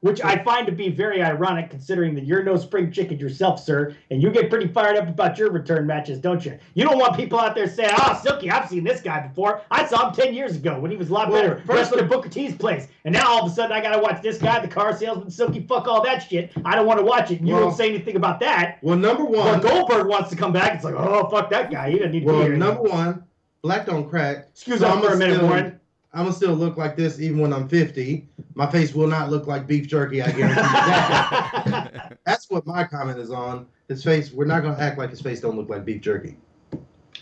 Speaker 3: which I find to be very ironic, considering that you're no spring chicken yourself, sir, and you get pretty fired up about your return matches, don't you? You don't want people out there saying, "Oh, Silky, I've seen this guy before. I saw him 10 years ago when he was a lot better wrestling at Booker T's place. And now all of a sudden I got to watch this guy, the car salesman, Silky, fuck all that shit. I don't want to watch it." And you don't say anything about that.
Speaker 2: Well, number one.
Speaker 3: When Goldberg wants to come back, it's like, oh, fuck that guy. He doesn't need to be here.
Speaker 2: Number one, black don't crack.
Speaker 3: Excuse me for a minute, Warren.
Speaker 2: I'm going to still look like this even when I'm 50. My face will not look like beef jerky, I guarantee you that. That's what my comment is on. His face, we're not going to act like his face don't look like beef jerky.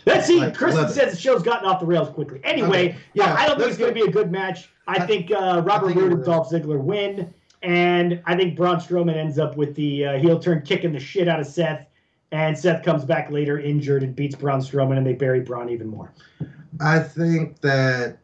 Speaker 3: Let's see. Kristen says the show's gotten off the rails quickly. Anyway,
Speaker 2: okay. Yeah,
Speaker 3: I don't think it's going to be a good match. I think Robert Roode and Dolph Ziggler win. And I think Braun Strowman ends up with the heel turn kicking the shit out of Seth. And Seth comes back later injured and beats Braun Strowman, and they bury Braun even more.
Speaker 2: I think that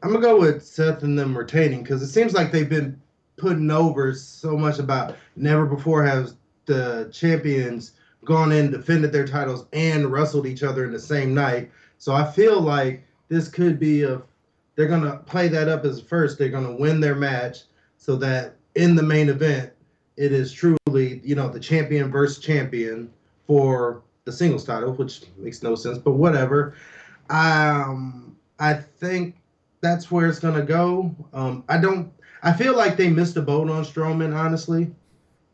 Speaker 2: I'm going to go with Seth and them retaining, because it seems like they've been putting over so much about never before has the champions gone in, defended their titles, and wrestled each other in the same night. So I feel like this could be they're going to play that up as first. They're going to win their match so that in the main event, it is truly, the champion versus champion for the singles title, which makes no sense, but whatever. I think that's where it's going to go. I feel like they missed a boat on Strowman, honestly.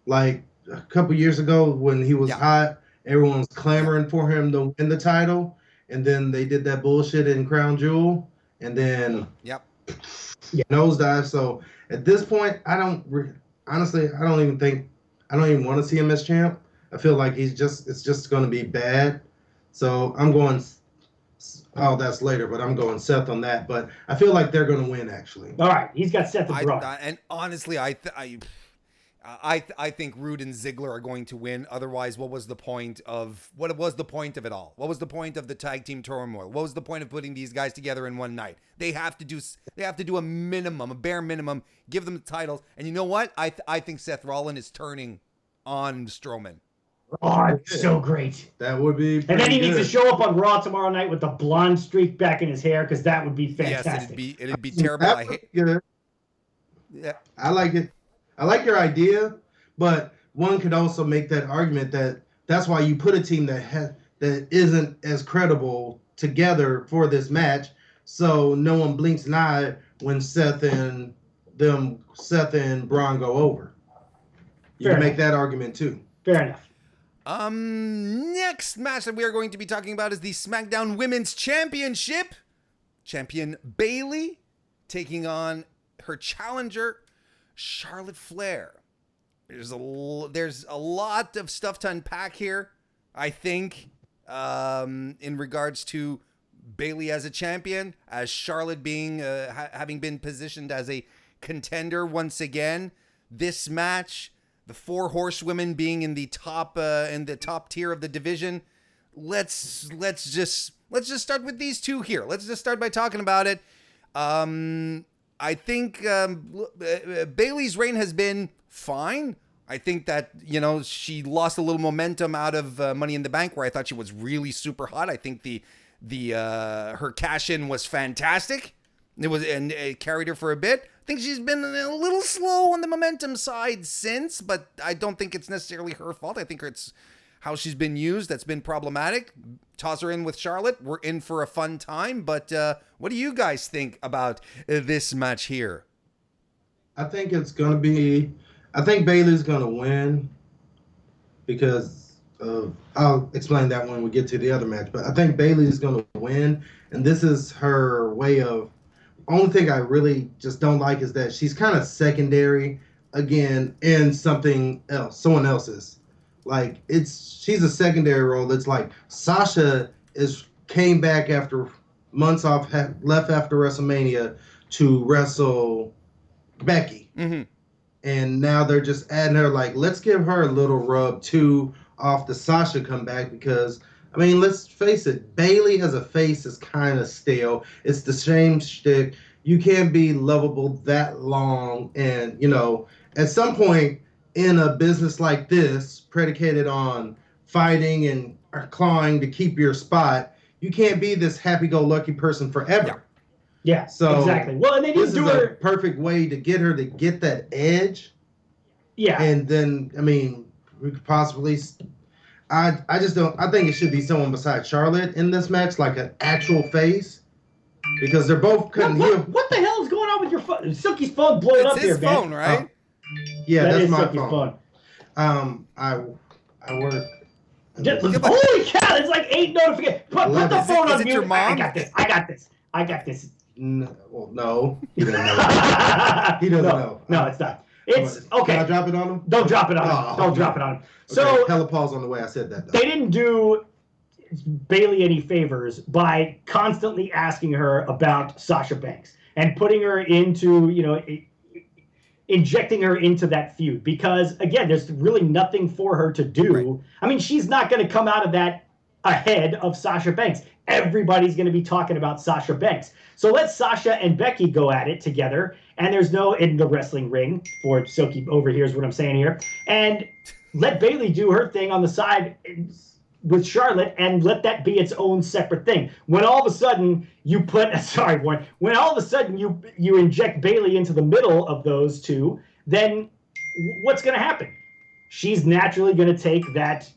Speaker 2: Like a couple years ago when he was hot, everyone was clamoring for him to win the title. And then they did that bullshit in Crown Jewel. And then nosedive. So at this point, I don't even want to see him as champ. I feel like it's just going to be bad. So I'm going... Oh, that's later, but I'm going Seth on that. But I feel like they're going to win, actually.
Speaker 3: All right, he's got Seth and Braun.
Speaker 1: And honestly, I think Roode and Ziggler are going to win. Otherwise, what was the point of it all? What was the point of the tag team turmoil? What was the point of putting these guys together in one night? They have to do a bare minimum, give them the titles. And you know what? I think Seth Rollins is turning on Strowman.
Speaker 3: Oh, it's so great.
Speaker 2: That would be
Speaker 3: And then he
Speaker 2: good.
Speaker 3: needs to show up on Raw tomorrow night with the blonde streak back in his hair, because that would be fantastic.
Speaker 1: Yes, it'd be terrible. I hate
Speaker 2: good.
Speaker 1: Yeah.
Speaker 2: I like it. I like your idea, but one could also make that argument that that's why you put a team that isn't as credible together for this match, so no one blinks an eye when Seth and Braun go over. You can make that argument too.
Speaker 3: Fair enough.
Speaker 1: Next match that we are going to be talking about is the SmackDown Women's Championship. Champion Bayley taking on her challenger, Charlotte Flair. There's a lot of stuff to unpack here, I think, in regards to Bayley as a champion, as Charlotte being having been positioned as a contender once again. This match, the 4 horsewomen being in the top tier of the division. Let's just start with these two here. Let's just start by talking about it. I think Bayley's reign has been fine. I think that, she lost a little momentum out of Money in the Bank, where I thought she was really super hot. I think her cash in was fantastic. It carried her for a bit. I think she's been a little slow on the momentum side since, but I don't think it's necessarily her fault. I think it's how she's been used that's been problematic. Toss her in with Charlotte. We're in for a fun time. But what do you guys think about this match here?
Speaker 2: I think Bayley's going to win because I'll explain that when we get to the other match. But I think Bayley's going to win, and this is her way of. Only thing I really just don't like is that she's kind of secondary again in someone else's. Like she's a secondary role. It's like Sasha came back after months off, left after WrestleMania to wrestle Becky.
Speaker 1: Mm-hmm.
Speaker 2: And now they're just adding her, like, let's give her a little rub too off the Sasha comeback, because I mean, let's face it, Bayley as a face is kind of stale. It's the same shtick. You can't be lovable that long. And, at some point in a business like this, predicated on fighting and clawing to keep your spot, you can't be this happy-go-lucky person forever.
Speaker 3: Yeah,
Speaker 2: so
Speaker 3: exactly. Well, and they didn't do her.
Speaker 2: A perfect way to get her to get that edge.
Speaker 3: Yeah.
Speaker 2: And then, I mean, we could possibly... I just don't. I think it should be someone besides Charlotte in this match, like an actual face, because they're both couldn't hear.
Speaker 3: What the hell is going on with your phone? Silky's phone blowing up here, man.
Speaker 1: It's his phone, right?
Speaker 2: Yeah, that's my
Speaker 3: Silky's
Speaker 2: phone. I work.
Speaker 3: Holy cow! It's like 8 notifications. Put the phone on mute.
Speaker 1: Your mom?
Speaker 3: I got this.
Speaker 2: No, he doesn't know. He doesn't know.
Speaker 3: No, it's not. It's okay.
Speaker 2: Can I drop it on him?
Speaker 3: Don't drop it on him. Don't drop it on him. So
Speaker 2: hella pause on the way I said that, though.
Speaker 3: They didn't do Bayley any favors by constantly asking her about Sasha Banks and putting her into, injecting her into that feud, because again, there's really nothing for her to do. Right. I mean, she's not going to come out of that ahead of Sasha Banks. Everybody's going to be talking about Sasha Banks. So let Sasha and Becky go at it together, and there's no in the wrestling ring, for Silky overhears what I'm saying here, and let Bayley do her thing on the side with Charlotte, and let that be its own separate thing. When all of a sudden you when all of a sudden you inject Bayley into the middle of those two, then what's going to happen? She's naturally going to take that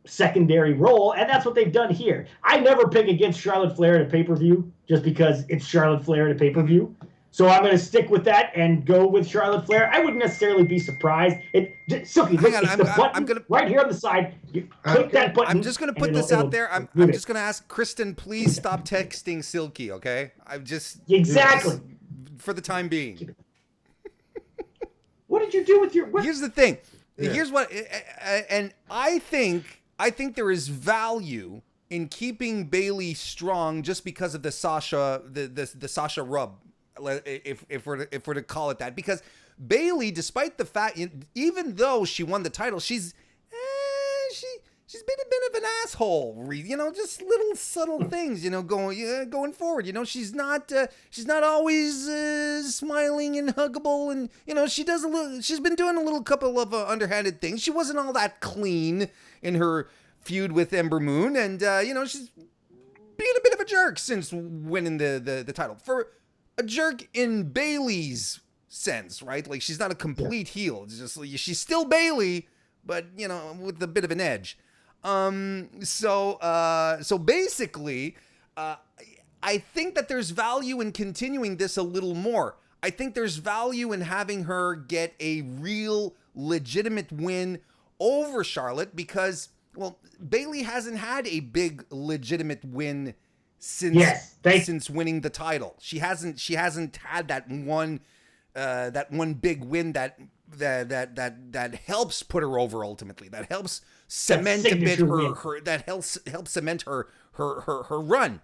Speaker 3: secondary role, and that's what they've done here. I never pick against Charlotte Flair at a pay-per-view just because it's Charlotte Flair at a pay-per-view. So I'm going to stick with that and go with Charlotte Flair. I wouldn't necessarily be surprised. Silky, look, it's the button right here on the side. You click that button.
Speaker 1: I'm just going to put this out there. I'm just going to ask Kristen, please stop texting Silky, okay?
Speaker 3: Exactly.
Speaker 1: For the time being.
Speaker 3: What did you do with your...
Speaker 1: Here's the thing. Yeah. Here's what... And I think there is value in keeping Bayley strong just because of the Sasha Sasha rub, if we're to call it that, because Bayley, despite the fact, even though she won the title, she's been a bit of an asshole, you know, just little subtle things, you know, going forward. You know, she's not always smiling and huggable, and you know, she's been doing a little couple of underhanded things. She wasn't all that clean in her feud with Ember Moon, and you know, she's being a bit of a jerk since winning the title. For a jerk in Bayley's sense, right? Like, she's not a complete heel. It's just she's still Bayley, but you know, with a bit of an edge. So basically, I think that there's value in continuing this a little more. I think there's value in having her get a real legitimate win over Charlotte because, well, Bayley hasn't had a big legitimate win since winning the title. She hasn't had that one big win that helps put her over ultimately. That helps cement a bit that helps cement her run.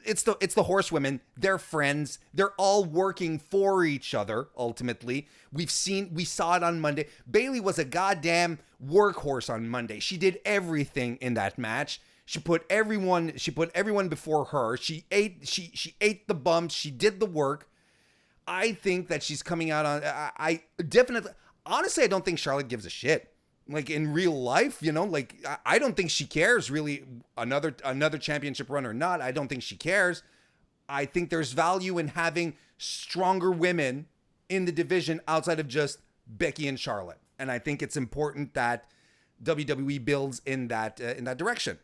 Speaker 1: It's the horsewomen. They're friends. They're all working for each other. Ultimately, we saw it on Monday. Bayley was a goddamn workhorse on Monday. She did everything in that match. She put everyone before her. She ate the bumps. She did the work. I think that she's coming out on. I definitely, honestly, I don't think Charlotte gives a shit. Like in real life, you know, like I don't think she cares really another championship run or not. I don't think she cares. I think there's value in having stronger women in the division outside of just Becky and Charlotte. And I think it's important that WWE builds in that direction.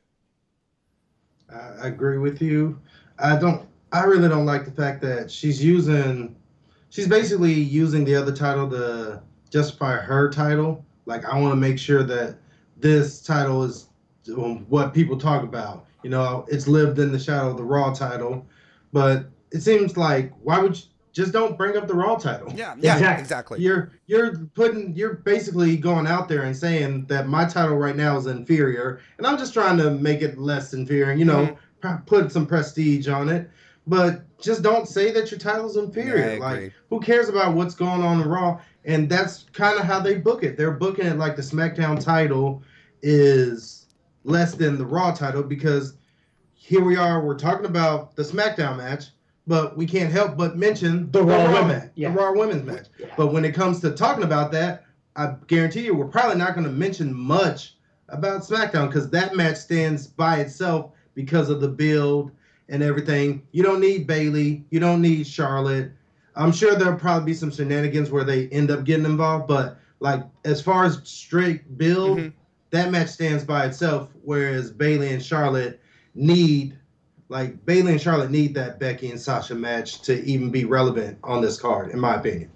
Speaker 2: I agree with you. I really don't like the fact that she's basically using the other title to justify her title. Like, I want to make sure that this title is what people talk about. You know, it's lived in the shadow of the Raw title, but it seems like, why would you just don't bring up the Raw title?
Speaker 1: Yeah, exactly.
Speaker 2: You're basically going out there and saying that my title right now is inferior, and I'm just trying to make it less inferior. You know, put some prestige on it. But just don't say that your title's inferior.
Speaker 1: Yeah,
Speaker 2: like, who cares about what's going on in Raw? And that's kind of how they book it. They're booking it like the SmackDown title is less than the Raw title because here we are, we're talking about the SmackDown match, but we can't help but mention the Raw Women's match. Yeah. But when it comes to talking about that, I guarantee you we're probably not going to mention much about SmackDown because that match stands by itself because of the build and everything. You don't need Bayley. You don't need Charlotte. I'm sure there'll probably be some shenanigans where they end up getting involved, but like as far as straight build, that match stands by itself. Whereas Bayley and Charlotte need that Becky and Sasha match to even be relevant on this card, in my opinion.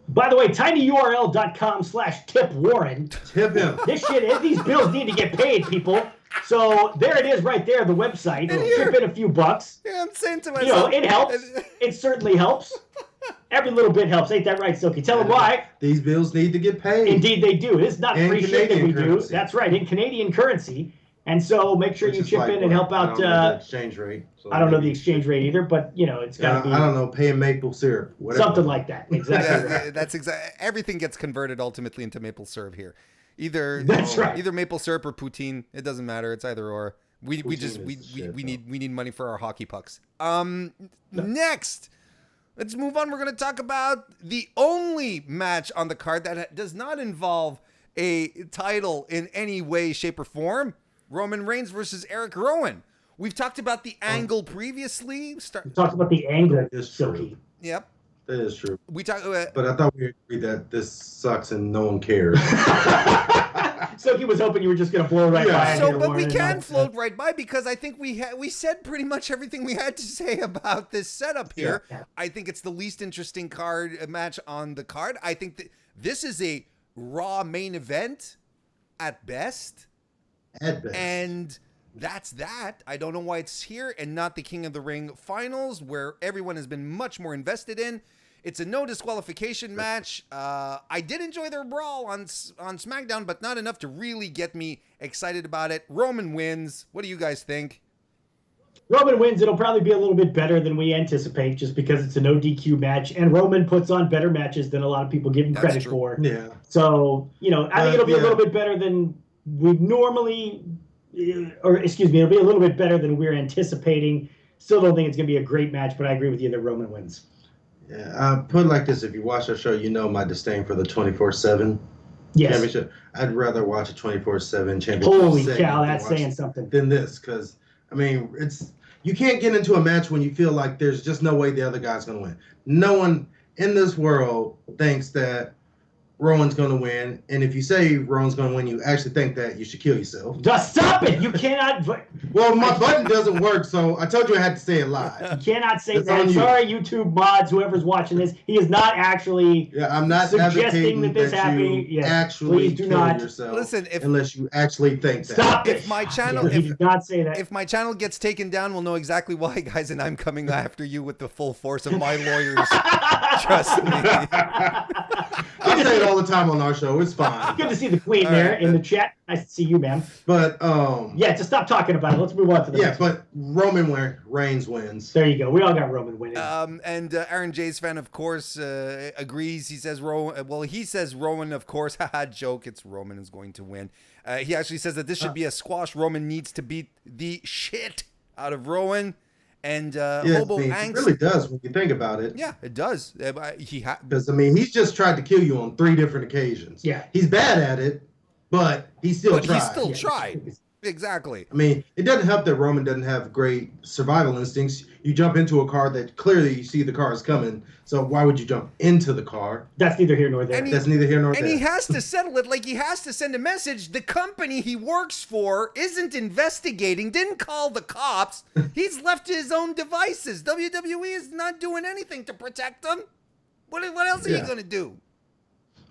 Speaker 3: By the way, tinyurl.com/tipwarren.
Speaker 2: Tip him.
Speaker 3: These bills need to get paid, people. So there it is right there, the website. Chip in a few bucks.
Speaker 1: Yeah, I'm saying to myself.
Speaker 3: You know, it helps. It certainly helps. Every little bit helps. Ain't that right, Silky? Tell them why.
Speaker 2: These bills need to get paid.
Speaker 3: Indeed they do. It's not free shit that we
Speaker 2: currency.
Speaker 3: do. That's right, in Canadian currency. And so make sure you chip in and help out.
Speaker 2: I don't know the exchange rate. So
Speaker 3: I don't know the exchange rate either, but, you know, it's got to be.
Speaker 2: I don't know, paying maple syrup. Whatever.
Speaker 3: Something like that. Exactly.
Speaker 1: Right. That's exactly. Everything gets converted ultimately into maple syrup here. Either maple syrup or poutine. It doesn't matter. It's either or. We need money for our hockey pucks. Next, let's move on. We're going to talk about the only match on the card that does not involve a title in any way, shape, or form. Roman Reigns versus Eric Rowan. We've talked about the angle previously.
Speaker 3: We talked about the angle. Silky.
Speaker 1: Yep.
Speaker 2: That is true.
Speaker 1: We talked,
Speaker 2: but I thought we agreed that this sucks and no one cares.
Speaker 3: Silky was hoping you were just going to blow right by.
Speaker 1: But we can float right by because I think we said pretty much everything we had to say about this setup here. Yeah. I think it's the least interesting match on the card. I think that this is a Raw main event at best. And that's that. I don't know why it's here and not the King of the Ring finals where everyone has been much more invested in. It's a no disqualification match. I did enjoy their brawl on SmackDown, but not enough to really get me excited about it. Roman wins. What do you guys think?
Speaker 3: Roman wins. It'll probably be a little bit better than we anticipate just because it's a no DQ match. And Roman puts on better matches than a lot of people give him credit for.
Speaker 2: Yeah.
Speaker 3: So, you know, I think it'll be a little bit better than we normally, or excuse me, it'll be a little bit better than we're anticipating. Still don't think it's going to be a great match, but I agree with you that Roman wins.
Speaker 2: Yeah, I put it like this: if you watch our show, you know my disdain for the 24/7 championship. I'd rather watch a 24/7 championship.
Speaker 3: Holy cow, that's saying something.
Speaker 2: Than this, because I mean, you can't get into a match when you feel like there's just no way the other guy's going to win. No one in this world thinks that Rowan's going to win, and if you say Rowan's going to win, you actually think that you should kill yourself.
Speaker 3: Just stop it! You cannot.
Speaker 2: Well, my button doesn't work, so I told you I had to say it live.
Speaker 3: You cannot say that. I'm sorry, YouTube mods, whoever's watching this. He is not actually.
Speaker 2: Yeah, I'm not
Speaker 3: suggesting that this
Speaker 2: happening.
Speaker 3: Yes,
Speaker 2: actually
Speaker 3: please do
Speaker 2: kill
Speaker 3: not.
Speaker 2: yourself.
Speaker 1: Listen,
Speaker 2: unless you actually think that.
Speaker 3: Stop it!
Speaker 1: If my channel,
Speaker 3: he did not say that.
Speaker 1: If my channel gets taken down, we'll know exactly why, guys, and I'm coming after you with the full force of my lawyers. Trust me.
Speaker 2: I say it all the time on our show. It's fine.
Speaker 3: Good to see the queen there in the chat. Nice to see you, ma'am.
Speaker 2: But
Speaker 3: yeah, just stop talking about it. Let's move on to the next
Speaker 2: one. Roman Reigns wins.
Speaker 3: There you go. We all got Roman winning.
Speaker 1: And Aaron J's fan, of course, agrees. He says he says Roman, of course. Haha, joke. It's Roman is going to win. He actually says that this should be a squash. Roman needs to beat the shit out of Rowan. And Hobo Angst.
Speaker 2: It really does when you think about it.
Speaker 1: Yeah, it does.
Speaker 2: Because he's just tried to kill you on 3 different occasions.
Speaker 3: Yeah,
Speaker 2: he's bad at it, but he still
Speaker 1: tried. Exactly.
Speaker 2: I mean, it doesn't help that Roman doesn't have great survival instincts. You jump into a car that clearly you see the car is coming, so why would you jump into the car?
Speaker 3: That's neither here nor there.
Speaker 2: That's neither here nor there.
Speaker 1: And he has to settle it. Like, he has to send a message. The company he works for isn't investigating, didn't call the cops. He's left to his own devices. WWE is not doing anything to protect him. What else are you going to do?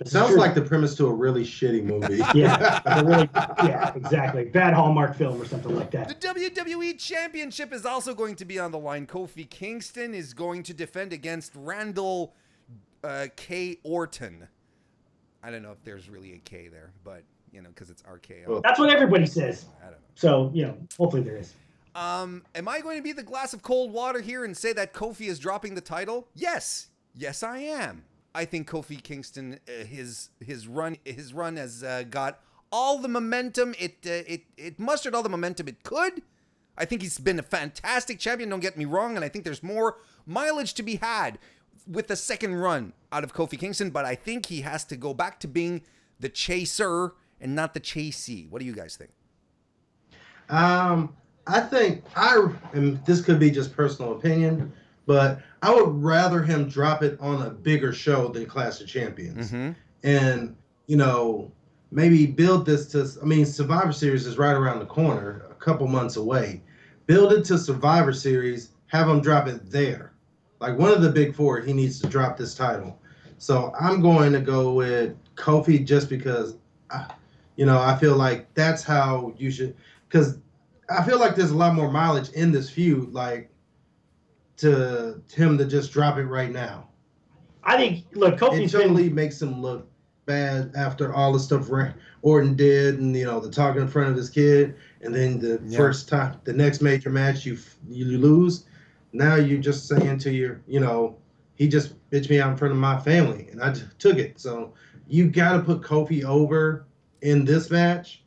Speaker 2: Sounds like the premise to a really shitty movie.
Speaker 3: Yeah, exactly. Bad Hallmark film or something like that.
Speaker 1: The WWE Championship is also going to be on the line. Kofi Kingston is going to defend against Randall K. Orton. I don't know if there's really a K there, but, because it's RKO.
Speaker 3: That's what everybody says.
Speaker 1: I don't know.
Speaker 3: So, hopefully there is.
Speaker 1: Am I going to be the glass of cold water here and say that Kofi is dropping the title? Yes. Yes, I am. I think Kofi Kingston, his run has got all the momentum. It mustered all the momentum it could. I think he's been a fantastic champion. Don't get me wrong, and I think there's more mileage to be had with the second run out of Kofi Kingston. But I think he has to go back to being the chaser and not the chasee. What do you guys think?
Speaker 2: I think and this could be just personal opinion, but I would rather him drop it on a bigger show than Clash of Champions.
Speaker 1: Mm-hmm.
Speaker 2: And, maybe build this to, Survivor Series is right around the corner, a couple months away. Build it to Survivor Series, have him drop it there. Like one of the big 4, he needs to drop this title. So I'm going to go with Kofi just because, I feel like that's how you should, because I feel like there's a lot more mileage in this feud, like, to him to just drop it right now.
Speaker 3: I think, look, Kofi's
Speaker 2: it totally makes him look bad after all the stuff Orton did, and the talking in front of his kid, and then the first time, the next major match you lose. Now you're just saying to your, he just bitched me out in front of my family, and I took it. So you got to put Kofi over in this match,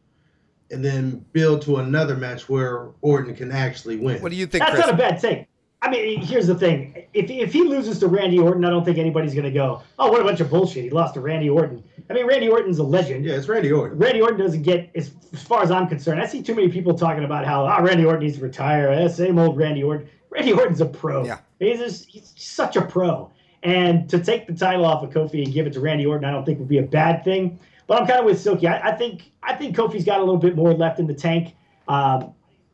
Speaker 2: and then build to another match where Orton can actually win.
Speaker 1: What do you think,
Speaker 3: That's
Speaker 1: Chris?
Speaker 3: not a bad take. Here's the thing. If he loses to Randy Orton, I don't think anybody's going to go, oh, what a bunch of bullshit. He lost to Randy Orton. Randy Orton's a legend.
Speaker 2: Yeah, it's Randy Orton.
Speaker 3: Randy Orton doesn't get, as far as I'm concerned, I see too many people talking about how, Randy Orton needs to retire. Same old Randy Orton. Randy Orton's a pro.
Speaker 1: Yeah.
Speaker 3: He's such a pro. And to take the title off of Kofi and give it to Randy Orton, I don't think would be a bad thing. But I'm kind of with Silky. I think Kofi's got a little bit more left in the tank.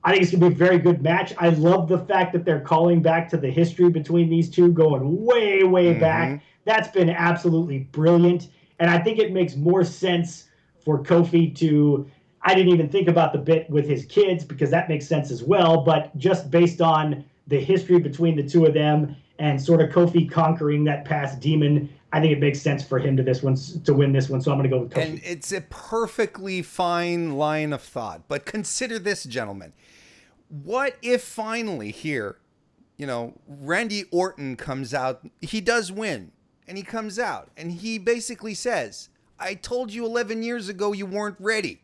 Speaker 3: I think it's going to be a very good match. I love the fact that they're calling back to the history between these two, going way, way back. That's been absolutely brilliant. And I think it makes more sense for Kofi to, I didn't even think about the bit with his kids because that makes sense as well. But just based on the history between the two of them and sort of Kofi conquering that past demon, I think it makes sense for him to win this one. So I'm going to go with Kofi.
Speaker 1: And it's a perfectly fine line of thought. But consider this, gentlemen. What if finally here, Randy Orton comes out, he does win, and he comes out, and he basically says, I told you 11 years ago you weren't ready.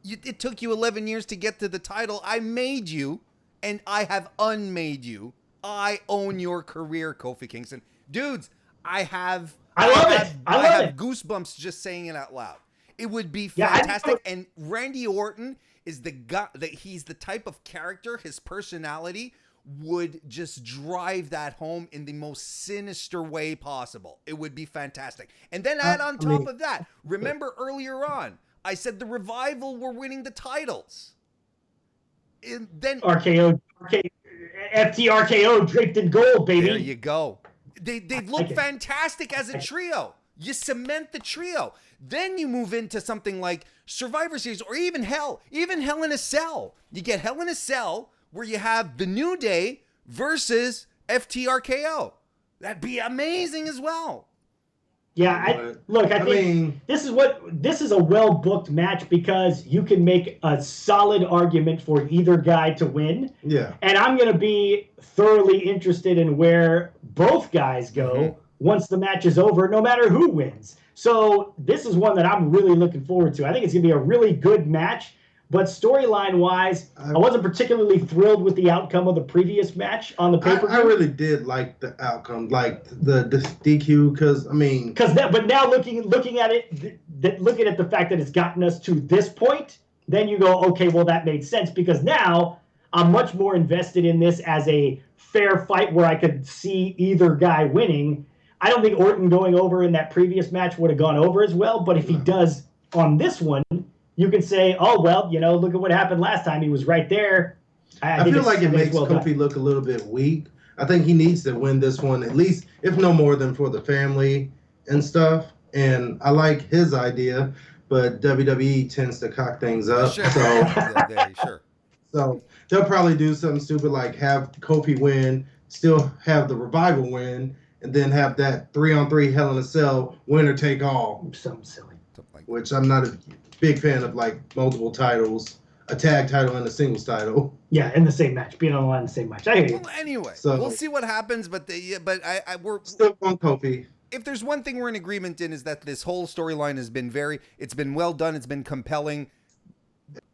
Speaker 1: It took you 11 years to get to the title. I made you, and I have unmade you. I own your career, Kofi Kingston. Dudes, I have goosebumps just saying it out loud. It would be fantastic. And Randy Orton is the guy that he's the type of character, his personality would just drive that home in the most sinister way possible. It would be fantastic. And then add on top of that, remember earlier on, I said the Revival were winning the titles. And then
Speaker 3: FT RKO draped in gold, baby.
Speaker 1: There you go. They look fantastic as a trio. You cement the trio. Then you move into something like Survivor Series or even Hell in a Cell. You get Hell in a Cell where you have the New Day versus FTRKO. That'd be amazing as well.
Speaker 3: Yeah, I think this is a well-booked match because you can make a solid argument for either guy to win.
Speaker 2: Yeah.
Speaker 3: And I'm going to be thoroughly interested in where both guys go once the match is over, no matter who wins. So this is one that I'm really looking forward to. I think it's going to be a really good match. But storyline-wise, I wasn't particularly thrilled with the outcome of the previous match on the pay-per-view.
Speaker 2: I really did like the outcome, like the DQ, because
Speaker 3: but now looking at it, looking at the fact that it's gotten us to this point, then you go, okay, well that made sense because now I'm much more invested in this as a fair fight where I could see either guy winning. I don't think Orton going over in that previous match would have gone over as well, but if he does on this one, you can say, oh, well, look at what happened last time. He was right there.
Speaker 2: I feel like it makes Kofi look a little bit weak. I think he needs to win this one, at least, if no more than for the family and stuff. And I like his idea, but WWE tends to cock things up.
Speaker 1: Sure.
Speaker 2: So they'll probably do something stupid like have Kofi win, still have the Revival win, and then have that 3-on-3 Hell in a Cell winner take all.
Speaker 3: Something silly.
Speaker 2: Which I'm not a big fan of, like multiple titles, a tag title and a singles title.
Speaker 3: Yeah, in the same match, being on the line in the same match. I hear you.
Speaker 1: Well, anyway, we'll see what happens, but we're
Speaker 2: still on Kofi.
Speaker 1: If there's one thing we're in agreement in is that this whole storyline has been it's been well done, it's been compelling,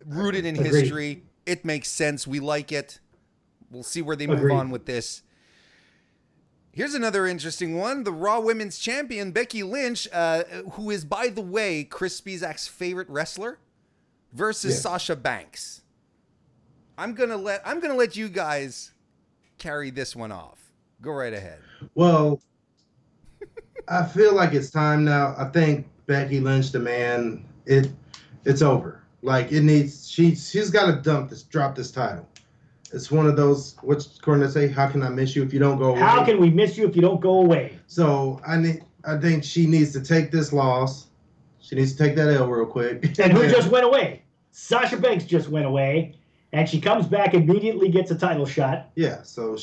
Speaker 1: rooted in history. It makes sense. We like it. We'll see where they move on with this. Here's another interesting one. The Raw Women's Champion, Becky Lynch, who is, by the way, Chris Spizak's favorite wrestler, versus Sasha Banks. I'm gonna let you guys carry this one off. Go right ahead.
Speaker 2: Well, I feel like it's time now. I think Becky Lynch, the man, it's over. Like it needs. She's got to drop this title. It's one of those, what's Courtney say? How can I miss you if you don't go away?
Speaker 3: How can we miss you if you don't go away?
Speaker 2: So I think she needs to take this loss. She needs to take that L real quick.
Speaker 3: And who just went away? Sasha Banks just went away, and she comes back, immediately gets a title shot.
Speaker 2: Yeah, so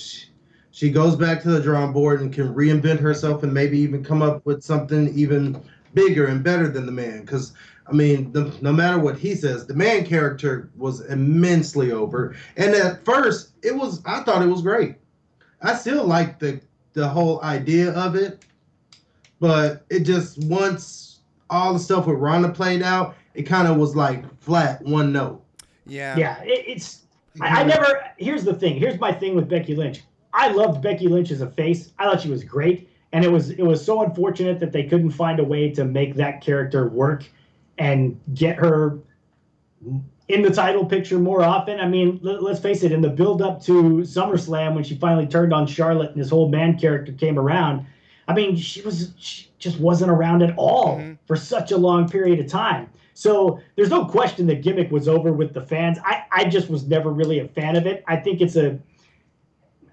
Speaker 2: she goes back to the drawing board and can reinvent herself and maybe even come up with something even bigger and better than the man. Because no matter what he says, the man character was immensely over. And at first, I thought it was great. I still like the whole idea of it. But it just, once all the stuff with Ronda played out, it kind of was like flat, one note.
Speaker 1: Yeah.
Speaker 3: Yeah, here's the thing. Here's my thing with Becky Lynch. I loved Becky Lynch as a face. I thought she was great. And it was so unfortunate that they couldn't find a way to make that character work and get her in the title picture more often. Let's face it, in the build-up to SummerSlam, when she finally turned on Charlotte and this whole man character came around, she just wasn't around at all for such a long period of time. So there's no question the gimmick was over with the fans. I just was never really a fan of it. I think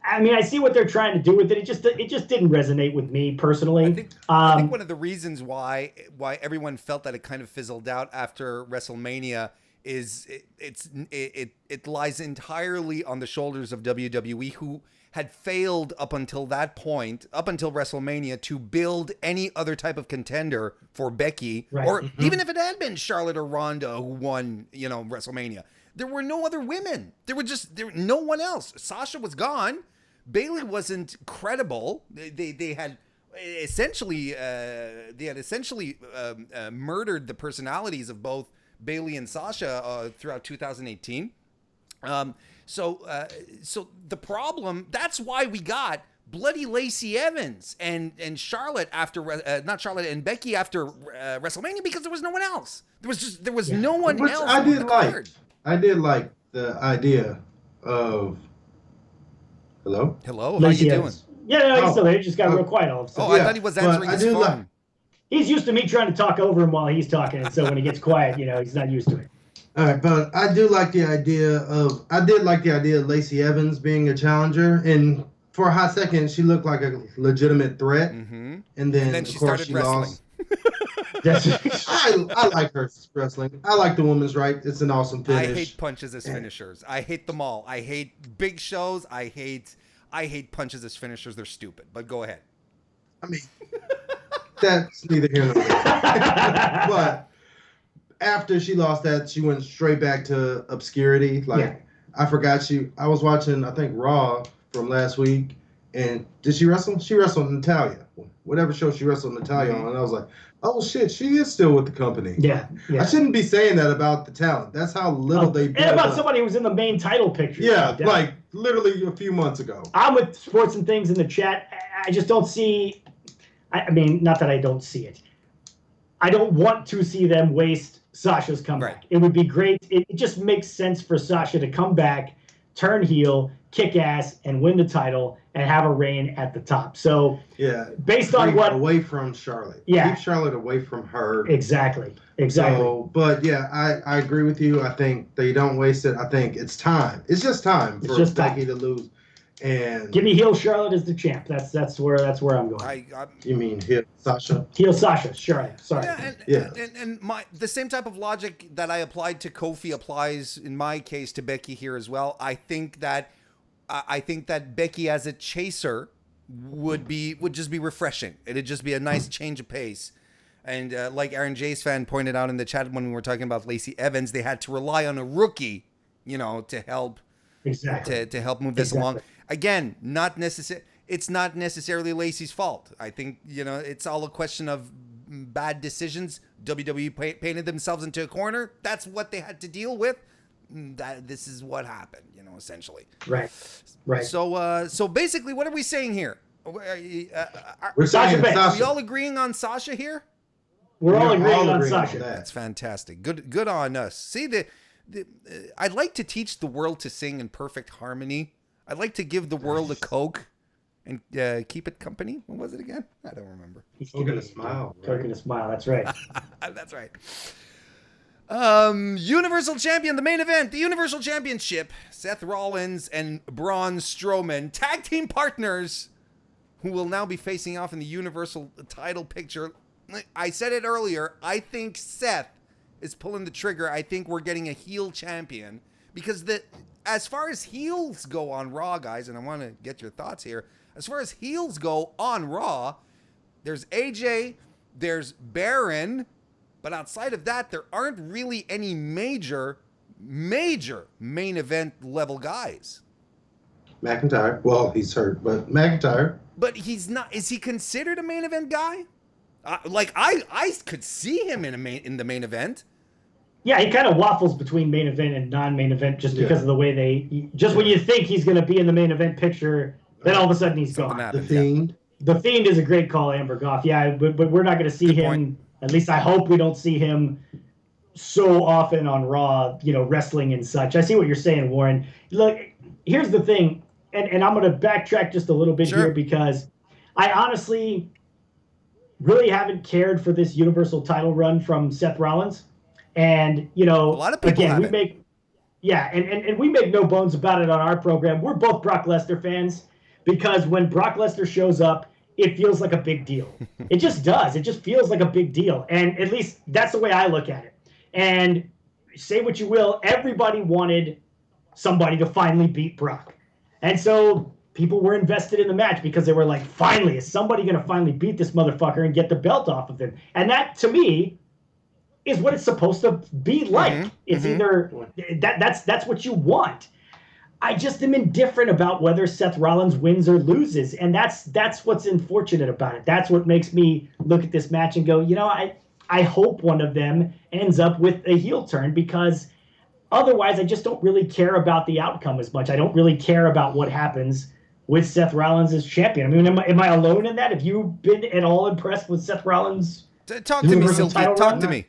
Speaker 3: I see what they're trying to do with it. It just didn't resonate with me personally.
Speaker 1: I think one of the reasons why everyone felt that it kind of fizzled out after WrestleMania is it lies entirely on the shoulders of WWE, who had failed up until that point, up until WrestleMania, to build any other type of contender for Becky, or even if it had been Charlotte or Ronda who won, WrestleMania. There were no other women. There were no one else. Sasha was gone. Bayley wasn't credible. They had essentially murdered the personalities of both Bailey and Sasha throughout 2018. So the problem, that's why we got bloody Lacey Evans and Charlotte after not Charlotte and Becky after WrestleMania, because there was no one else. There was no one
Speaker 2: Which
Speaker 1: else.
Speaker 2: I did like. I did like the idea of hello.
Speaker 1: How
Speaker 3: Lacey
Speaker 1: you
Speaker 3: Evans.
Speaker 1: doing?
Speaker 3: Yeah, no, he's still there. He just got real quiet all of a sudden.
Speaker 1: I thought he was answering his phone.
Speaker 3: He's used to me trying to talk over him while he's talking, and so when he gets quiet, he's not used to it.
Speaker 2: All right, but I did like the idea of Lacey Evans being a challenger, and for a hot second, she looked like a legitimate threat, and then
Speaker 1: she
Speaker 2: of course
Speaker 1: started
Speaker 2: she
Speaker 1: wrestling.
Speaker 2: Lost. I like her wrestling. I like the women's right. It's an awesome finish.
Speaker 1: I hate punches as finishers. I hate them all. I hate big shows. I hate punches as finishers. They're stupid. But go ahead.
Speaker 2: I mean, that's neither here nor there. But after she lost that, she went straight back to obscurity. I forgot I was watching, I think, Raw from last week, and did she wrestle? She wrestled Natalia. Whatever show she wrestled Natalia on, and I was like, oh shit, she is still with the company.
Speaker 3: Yeah.
Speaker 2: I shouldn't be saying that about the talent. That's how little they build
Speaker 3: and about
Speaker 2: up.
Speaker 3: Somebody who was in the main title picture.
Speaker 2: Yeah, like literally a few months ago.
Speaker 3: I'm with Sports and Things in the chat. I just don't see. I mean, not that I don't see it. I don't want to see them waste Sasha's comeback. Right. It would be great. It just makes sense for Sasha to come back, turn heel, kick ass, and win the title, and have a reign at the top. So, based on what
Speaker 2: away from Charlotte, keep Charlotte away from her.
Speaker 3: Exactly.
Speaker 2: So, but I agree with you. I think they don't waste it. I think it's time. It's just time for Becky to lose. And
Speaker 3: give me heel Charlotte as the champ. That's where I'm going.
Speaker 2: You mean heel Sasha?
Speaker 3: Heel Sasha, Charlotte. Sorry.
Speaker 1: And the same type of logic that I applied to Kofi applies in my case to Becky here as well. I think that Becky as a chaser would just be refreshing. It'd just be a nice change of pace. And like Aaron J's fan pointed out in the chat when we were talking about Lacey Evans, they had to rely on a rookie, to help to help move this along. Again, it's not necessarily Lacey's fault. I think, it's all a question of bad decisions. WWE painted themselves into a corner. That's what they had to deal with. This is what happened, essentially.
Speaker 3: Right.
Speaker 1: So basically, what are we saying here?
Speaker 2: We're saying Sasha.
Speaker 1: Are we all agreeing on Sasha here?
Speaker 3: We're all agreeing on Sasha.
Speaker 1: That's fantastic. Good on us. See, I'd like to teach the world to sing in perfect harmony. I'd like to give the world a Coke and keep it company. What was it again? I don't remember.
Speaker 2: Coke and a smile.
Speaker 3: Coke and a smile. That's right.
Speaker 1: That's right. Universal Champion, the main event, the Universal Championship. Seth Rollins and Braun Strowman, tag team partners, who will now be facing off in the Universal title picture. I said it earlier. I think Seth is pulling the trigger. I think we're getting a heel champion because as far as heels go on Raw, guys, and I want to get your thoughts here. As far as heels go on Raw, there's AJ, there's Baron, but outside of that, there aren't really any major main event level guys.
Speaker 2: McIntyre, well, he's hurt, but McIntyre.
Speaker 1: But he's not. Is he considered a main event guy? I could see him in the main event.
Speaker 3: Yeah, he kind of waffles between main event and non-main event just because of the way when you think he's going to be in the main event picture, then all of a sudden he's gone.
Speaker 2: The Fiend.
Speaker 3: The Fiend is a great call, Amber Goff. Yeah, but we're not going to see him. Point. At least I hope we don't see him so often on Raw, wrestling and such. I see what you're saying, Warren. Look, here's the thing, and I'm going to backtrack just a little bit here because I honestly really haven't cared for this Universal title run from Seth Rollins. And, a
Speaker 1: lot of people
Speaker 3: again, we make no bones about it on our program. We're both Brock Lesnar fans because when Brock Lesnar shows up, it feels like a big deal. It just does. It just feels like a big deal. And at least that's the way I look at it. And say what you will, everybody wanted somebody to finally beat Brock. And so people were invested in the match because they were like, finally, is somebody going to finally beat this motherfucker and get the belt off of him? And that, to me, is what it's supposed to be like. It's either that's what you want. I just am indifferent about whether Seth Rollins wins or loses, and that's what's unfortunate about it. That's what makes me look at this match and go, I I hope one of them ends up with a heel turn, because otherwise I just don't really care about the outcome as much. I don't really care about what happens with Seth Rollins as champion. I mean, am I alone in that? Have you been at all impressed with Seth Rollins?
Speaker 1: Talk to me, Silky. Talk to me.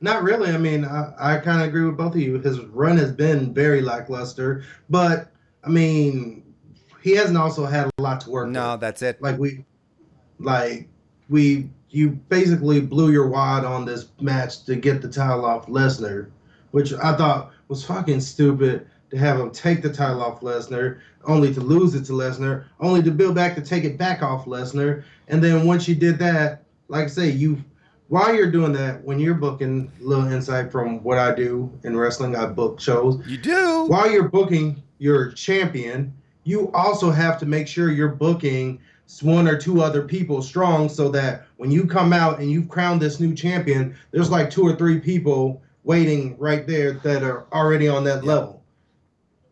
Speaker 2: Not really. I mean, I kind of agree with both of you. His run has been very lackluster, but I mean, he hasn't also had a lot to work with.
Speaker 1: No, that's it.
Speaker 2: You basically blew your wad on this match to get the title off Lesnar, which I thought was fucking stupid, to have him take the title off Lesnar, only to lose it to Lesnar, only to build back to take it back off Lesnar. And then once you did that, like I say, while you're doing that, when you're booking, a little insight from what I do in wrestling, I book shows.
Speaker 1: You do?
Speaker 2: While you're booking your champion, you also have to make sure you're booking one or two other people strong, so that when you come out and you've crowned this new champion, there's like 2 or 3 people waiting right there that are already on that level.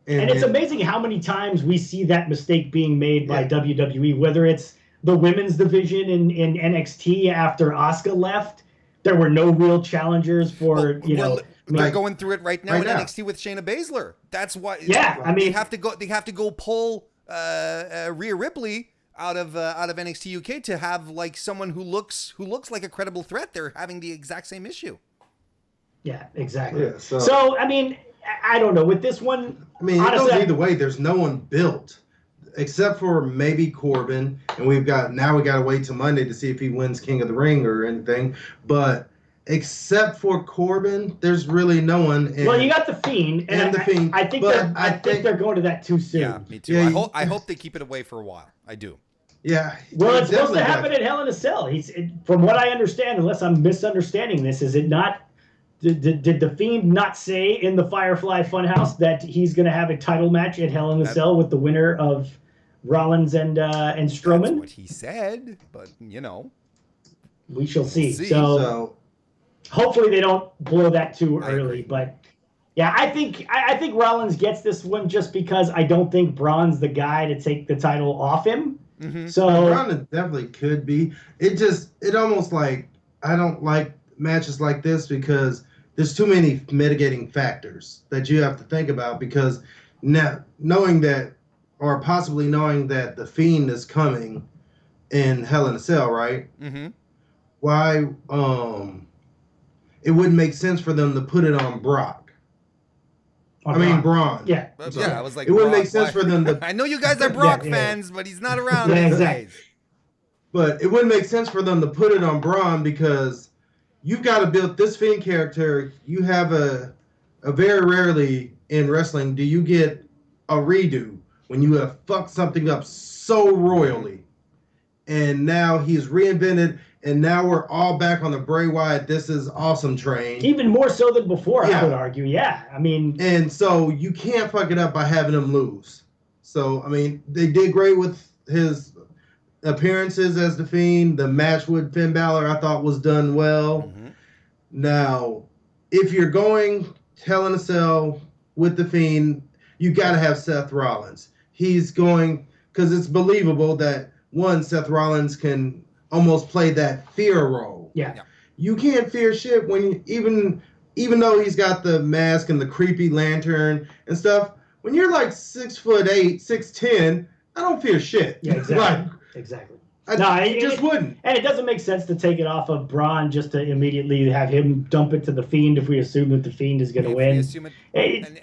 Speaker 3: And it's amazing how many times we see that mistake being made by WWE, whether it's the women's division in NXT after Asuka left. There were no real challengers for,
Speaker 1: We're going through it right now in NXT with Shayna Baszler. That's why.
Speaker 3: Yeah, I mean,
Speaker 1: they have to go pull Rhea Ripley out of NXT UK to have like someone who looks like a credible threat. They're having the exact same issue.
Speaker 3: Yeah, exactly.
Speaker 2: Yeah,
Speaker 3: so I mean, I don't know with this one.
Speaker 2: I mean, honestly, it goes either way. There's no one built except for maybe Corbin, and we got to wait till Monday to see if he wins King of the Ring or anything. But except for Corbin, there's really no one.
Speaker 3: Well, you got the Fiend, and the Fiend. I think they're going to that too soon.
Speaker 1: Yeah, me too. Yeah, I hope they keep it away for a while. I do.
Speaker 2: Yeah.
Speaker 3: Well, it's supposed to happen at Hell in a Cell. From what I understand, unless I'm misunderstanding this, is it not? Did the Fiend not say in the Firefly Funhouse that he's going to have a title match at Hell in a Cell with the winner of Rollins and Strowman?
Speaker 1: That's what he said, but
Speaker 3: we shall see. So hopefully they don't blow that too early. But yeah, I think Rollins gets this one just because I don't think Braun's the guy to take the title off him.
Speaker 1: Mm-hmm.
Speaker 2: So Braun definitely could be. It almost like I don't like matches like this because there's too many mitigating factors that you have to think about, because now knowing that the Fiend is coming in Hell in a Cell, right?
Speaker 1: Mm-hmm.
Speaker 2: Why it wouldn't make sense for them to put it on Brock. Braun.
Speaker 3: Yeah.
Speaker 1: I was like,
Speaker 2: it wouldn't make sense for them to.
Speaker 1: I know you guys are Brock fans, but he's not around
Speaker 3: these
Speaker 1: days.
Speaker 2: But it wouldn't make sense for them to put it on Braun, because you've got to build this Fiend character. You have a very rarely in wrestling do you get a redo when you have fucked something up so royally. And now he's reinvented, and now we're all back on the Bray Wyatt "this is awesome" train.
Speaker 3: Even more so than before, I would argue. Yeah, I mean. And
Speaker 2: so you can't fuck it up by having him lose. So, I mean, they did great with his appearances as the Fiend. The match with Finn Balor I thought was done well.
Speaker 1: Mm-hmm.
Speaker 2: Now, if you're going Hell in a Cell with the Fiend, you got to have Seth Rollins. He's going, because it's believable that Seth Rollins can almost play that fear role.
Speaker 3: Yeah.
Speaker 2: You can't fear shit when even though he's got the mask and the creepy lantern and stuff. When you're like 6'8", 6'10", I don't fear shit.
Speaker 3: Yeah, exactly. Exactly.
Speaker 2: I just wouldn't.
Speaker 3: And it doesn't make sense to take it off of Braun just to immediately have him dump it to the Fiend if we assume that the Fiend is going to win.
Speaker 1: And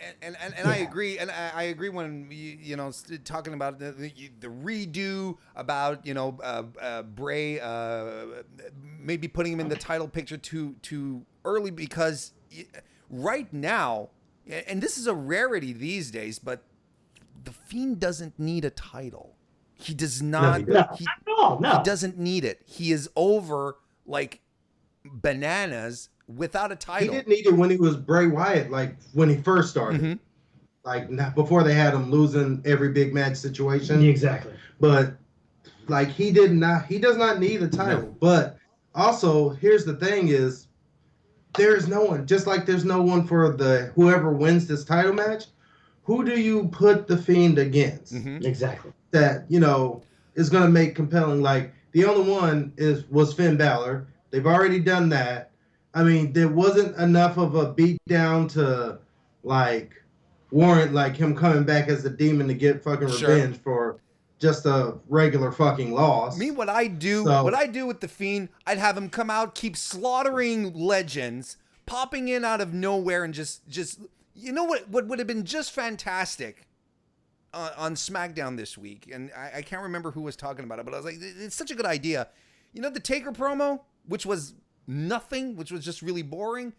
Speaker 1: I agree. And I agree when talking about the redo about Bray maybe putting him in the title picture too early, because right now, and this is a rarity these days, but the Fiend doesn't need a title. He does not.
Speaker 3: No.
Speaker 1: He doesn't need it. He is over like bananas without a title.
Speaker 2: He didn't need it when he was Bray Wyatt, like when he first started.
Speaker 1: Mm-hmm.
Speaker 2: Like before they had him losing every big match situation.
Speaker 3: Exactly.
Speaker 2: But like he does not need a title. No. But also, here's the thing is, there's no one, just like there's no one for whoever wins this title match. Who do you put the Fiend against?
Speaker 1: Mm-hmm.
Speaker 3: Exactly.
Speaker 2: That is going to make compelling. Like the only one was Finn Balor. They've already done that. I mean, there wasn't enough of a beatdown to like warrant like him coming back as the demon to get fucking revenge for just a regular fucking loss.
Speaker 1: Me, what I do with the Fiend, I'd have him come out, keep slaughtering legends, popping in out of nowhere, and just you know what would have been just fantastic on SmackDown this week, and I can't remember who was talking about it, but I was like, it's such a good idea. You know, the Taker promo, which was nothing, which was just really boring.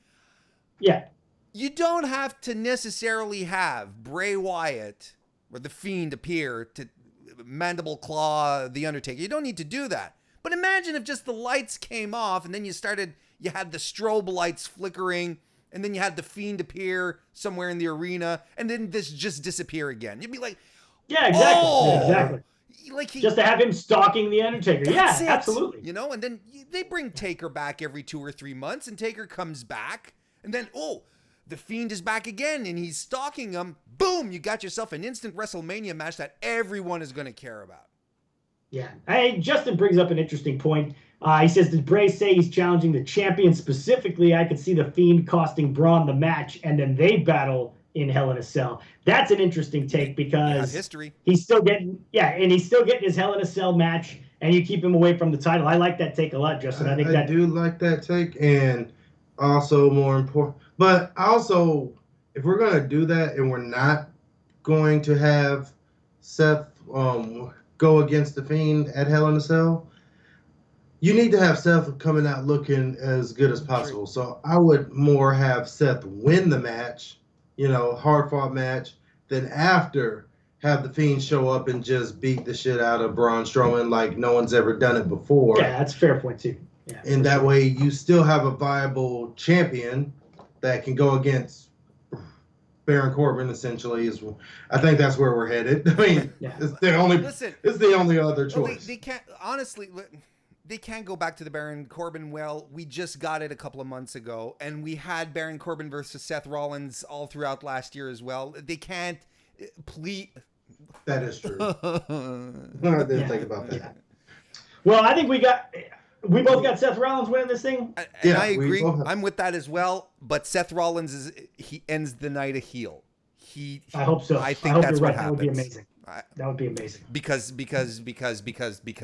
Speaker 3: Yeah.
Speaker 1: You don't have to necessarily have Bray Wyatt or the Fiend appear to mandible claw the Undertaker. You don't need to do that. But imagine if just the lights came off and then you had the strobe lights flickering, and then you had the Fiend appear somewhere in the arena, and then this just disappear again. You'd be like,
Speaker 3: yeah, exactly.
Speaker 1: Oh!
Speaker 3: Yeah, exactly.
Speaker 1: Like
Speaker 3: just to have him stalking the Undertaker. Yeah, absolutely.
Speaker 1: You know, and then they bring Taker back every 2 or 3 months, and Taker comes back, and then, the Fiend is back again, and he's stalking him. Boom! You got yourself an instant WrestleMania match that everyone is going to care about.
Speaker 3: Yeah. Hey, Justin brings up an interesting point. He says, did Bray say he's challenging the champion specifically? I could see the Fiend costing Braun the match, and then they battle in Hell in a Cell. That's an interesting take because
Speaker 1: history.
Speaker 3: He's still getting his Hell in a Cell match, and you keep him away from the title. I like that take a lot, Justin. I
Speaker 2: do like that take, and also more important. But also, if we're gonna do that, and we're not going to have Seth go against the Fiend at Hell in a Cell, you need to have Seth coming out looking as good as possible. So I would more have Seth win the match, hard fought match, then after have the Fiend show up and just beat the shit out of Braun Strowman like no one's ever done it before.
Speaker 3: Yeah, that's a fair point too. Yeah,
Speaker 2: and that way you still have a viable champion that can go against Baron Corbin, essentially. I think that's where we're headed. I mean, it's the only other choice.
Speaker 1: They can't, honestly, they can't go back to the Baron Corbin. Well, we just got it a couple of months ago, and we had Baron Corbin versus Seth Rollins all throughout last year as well. They can't please.
Speaker 2: That is true. I didn't think about that. Yeah.
Speaker 3: Well, I think we both got Seth Rollins winning this thing.
Speaker 1: And I agree. I'm with that as well. But Seth Rollins he ends the night a heel.
Speaker 3: I hope so.
Speaker 1: I think that's what happens.
Speaker 3: That would be amazing. That would be amazing.
Speaker 1: Because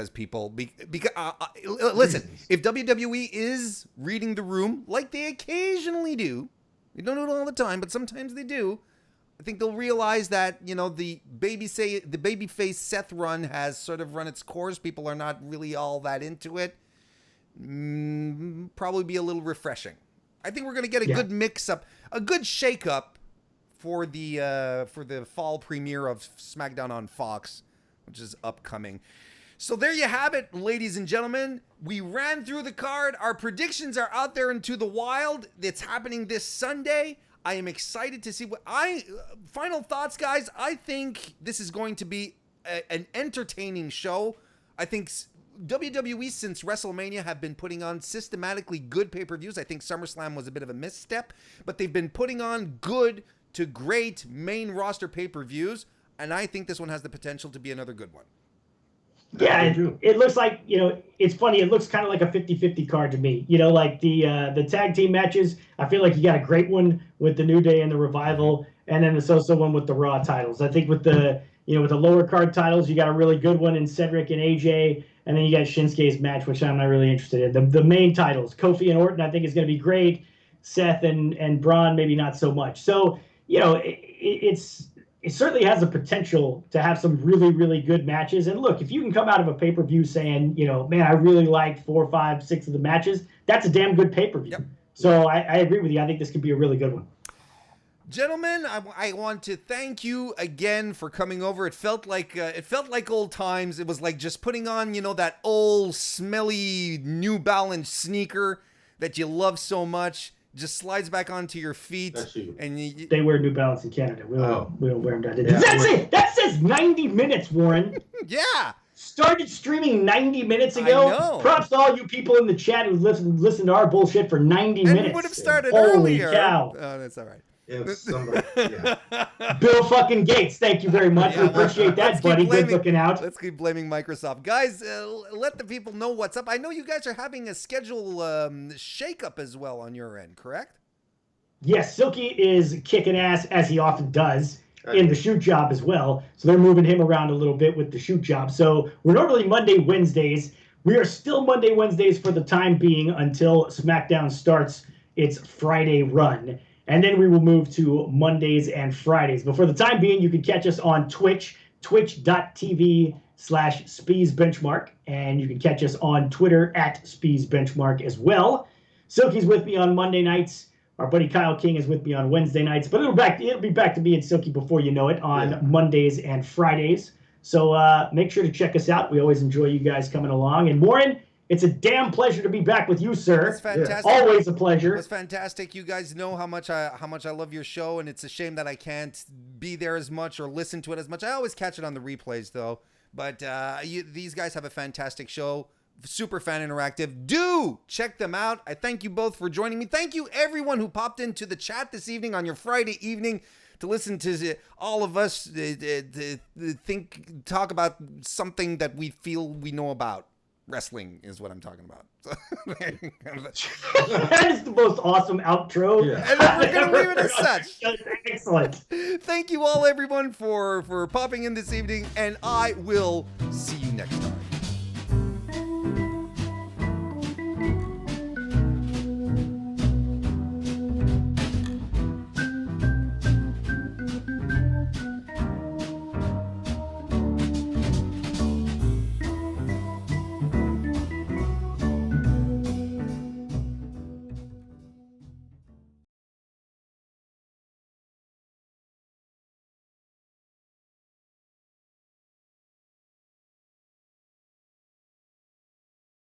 Speaker 1: people listen, if WWE is reading the room like they occasionally do, they don't do it all the time, but sometimes they do. I think they'll realize that, the babyface Seth run has sort of run its course. People are not really all that into it. Probably be a little refreshing. I think we're going to get a good mix-up, a good shake-up for the fall premiere of SmackDown on Fox, which is upcoming. So there you have it, ladies and gentlemen. We ran through the card. Our predictions are out there into the wild. It's happening this Sunday. I am excited to see final thoughts, guys. I think this is going to be an entertaining show. I think WWE since WrestleMania have been putting on systematically good pay-per-views. I think SummerSlam was a bit of a misstep, but they've been putting on good to great main roster pay-per-views, and I think this one has the potential to be another good one.
Speaker 3: Yeah, it looks like, it's funny. It looks kind of like a 50-50 card to me. Like the tag team matches, I feel like you got a great one with the New Day and the Revival, and then there's also one with the Raw titles. I think with the lower card titles, you got a really good one in Cedric and AJ, and then you got Shinsuke's match, which I'm not really interested in. The main titles, Kofi and Orton, I think is going to be great. Seth and Braun, maybe not so much. So, it certainly has the potential to have some really, really good matches. And look, if you can come out of a pay-per-view saying, man, I really liked 4, 5, 6 of the matches, that's a damn good pay-per-view. Yep. So I agree with you. I think this could be a really good one.
Speaker 1: Gentlemen, I want to thank you again for coming over. It felt like old times. It was like just putting on, that old smelly New Balance sneaker that you love so much. Just slides back onto your feet.
Speaker 2: That's you.
Speaker 1: And
Speaker 3: they wear New Balance in Canada. We don't wear them down there. That's it. That says 90 minutes, Warren.
Speaker 1: Yeah.
Speaker 3: Started streaming 90 minutes ago.
Speaker 1: I know.
Speaker 3: Props to all you people in the chat who listen to our bullshit for 90 minutes.
Speaker 1: We would have started
Speaker 3: Holy
Speaker 1: earlier.
Speaker 3: Cow.
Speaker 1: Oh, that's all right.
Speaker 2: If somebody, yeah.
Speaker 3: Bill fucking Gates, thank you very much.
Speaker 1: Yeah,
Speaker 3: We appreciate that, buddy. Good looking out.
Speaker 1: Let's keep blaming Microsoft. Guys, let the people know what's up. I know you guys are having a schedule shakeup as well on your end, correct?
Speaker 3: Yes, Silky is kicking ass, as he often does, in the shoot job as well. So they're moving him around a little bit with the shoot job. So we're normally Monday, Wednesdays. We are still Monday, Wednesdays for the time being until SmackDown starts its Friday run. And then we will move to Mondays and Fridays. But for the time being, you can catch us on Twitch, twitch.tv/Speez Benchmark. And you can catch us on Twitter @Speez Benchmark as well. Silky's with me on Monday nights. Our buddy Kyle King is with me on Wednesday nights. But it'll be back to me and Silky before you know it on Mondays and Fridays. So make sure to check us out. We always enjoy you guys coming along. And Warren, it's a damn pleasure to be back with you, sir.
Speaker 1: It's fantastic.
Speaker 3: Always a pleasure.
Speaker 1: It's fantastic. You guys know how much I love your show, and it's a shame that I can't be there as much or listen to it as much. I always catch it on the replays, though. But these guys have a fantastic show. Super fan interactive. Do check them out. I thank you both for joining me. Thank you, everyone who popped into the chat this evening on your Friday evening to listen to all of us talk about something that we feel we know about. Wrestling is what I'm talking about.
Speaker 3: That is the most awesome outro.
Speaker 1: Yeah. And then we're going to leave it as such.
Speaker 3: Excellent.
Speaker 1: Thank you all, everyone, for popping in this evening, and I will see you next time.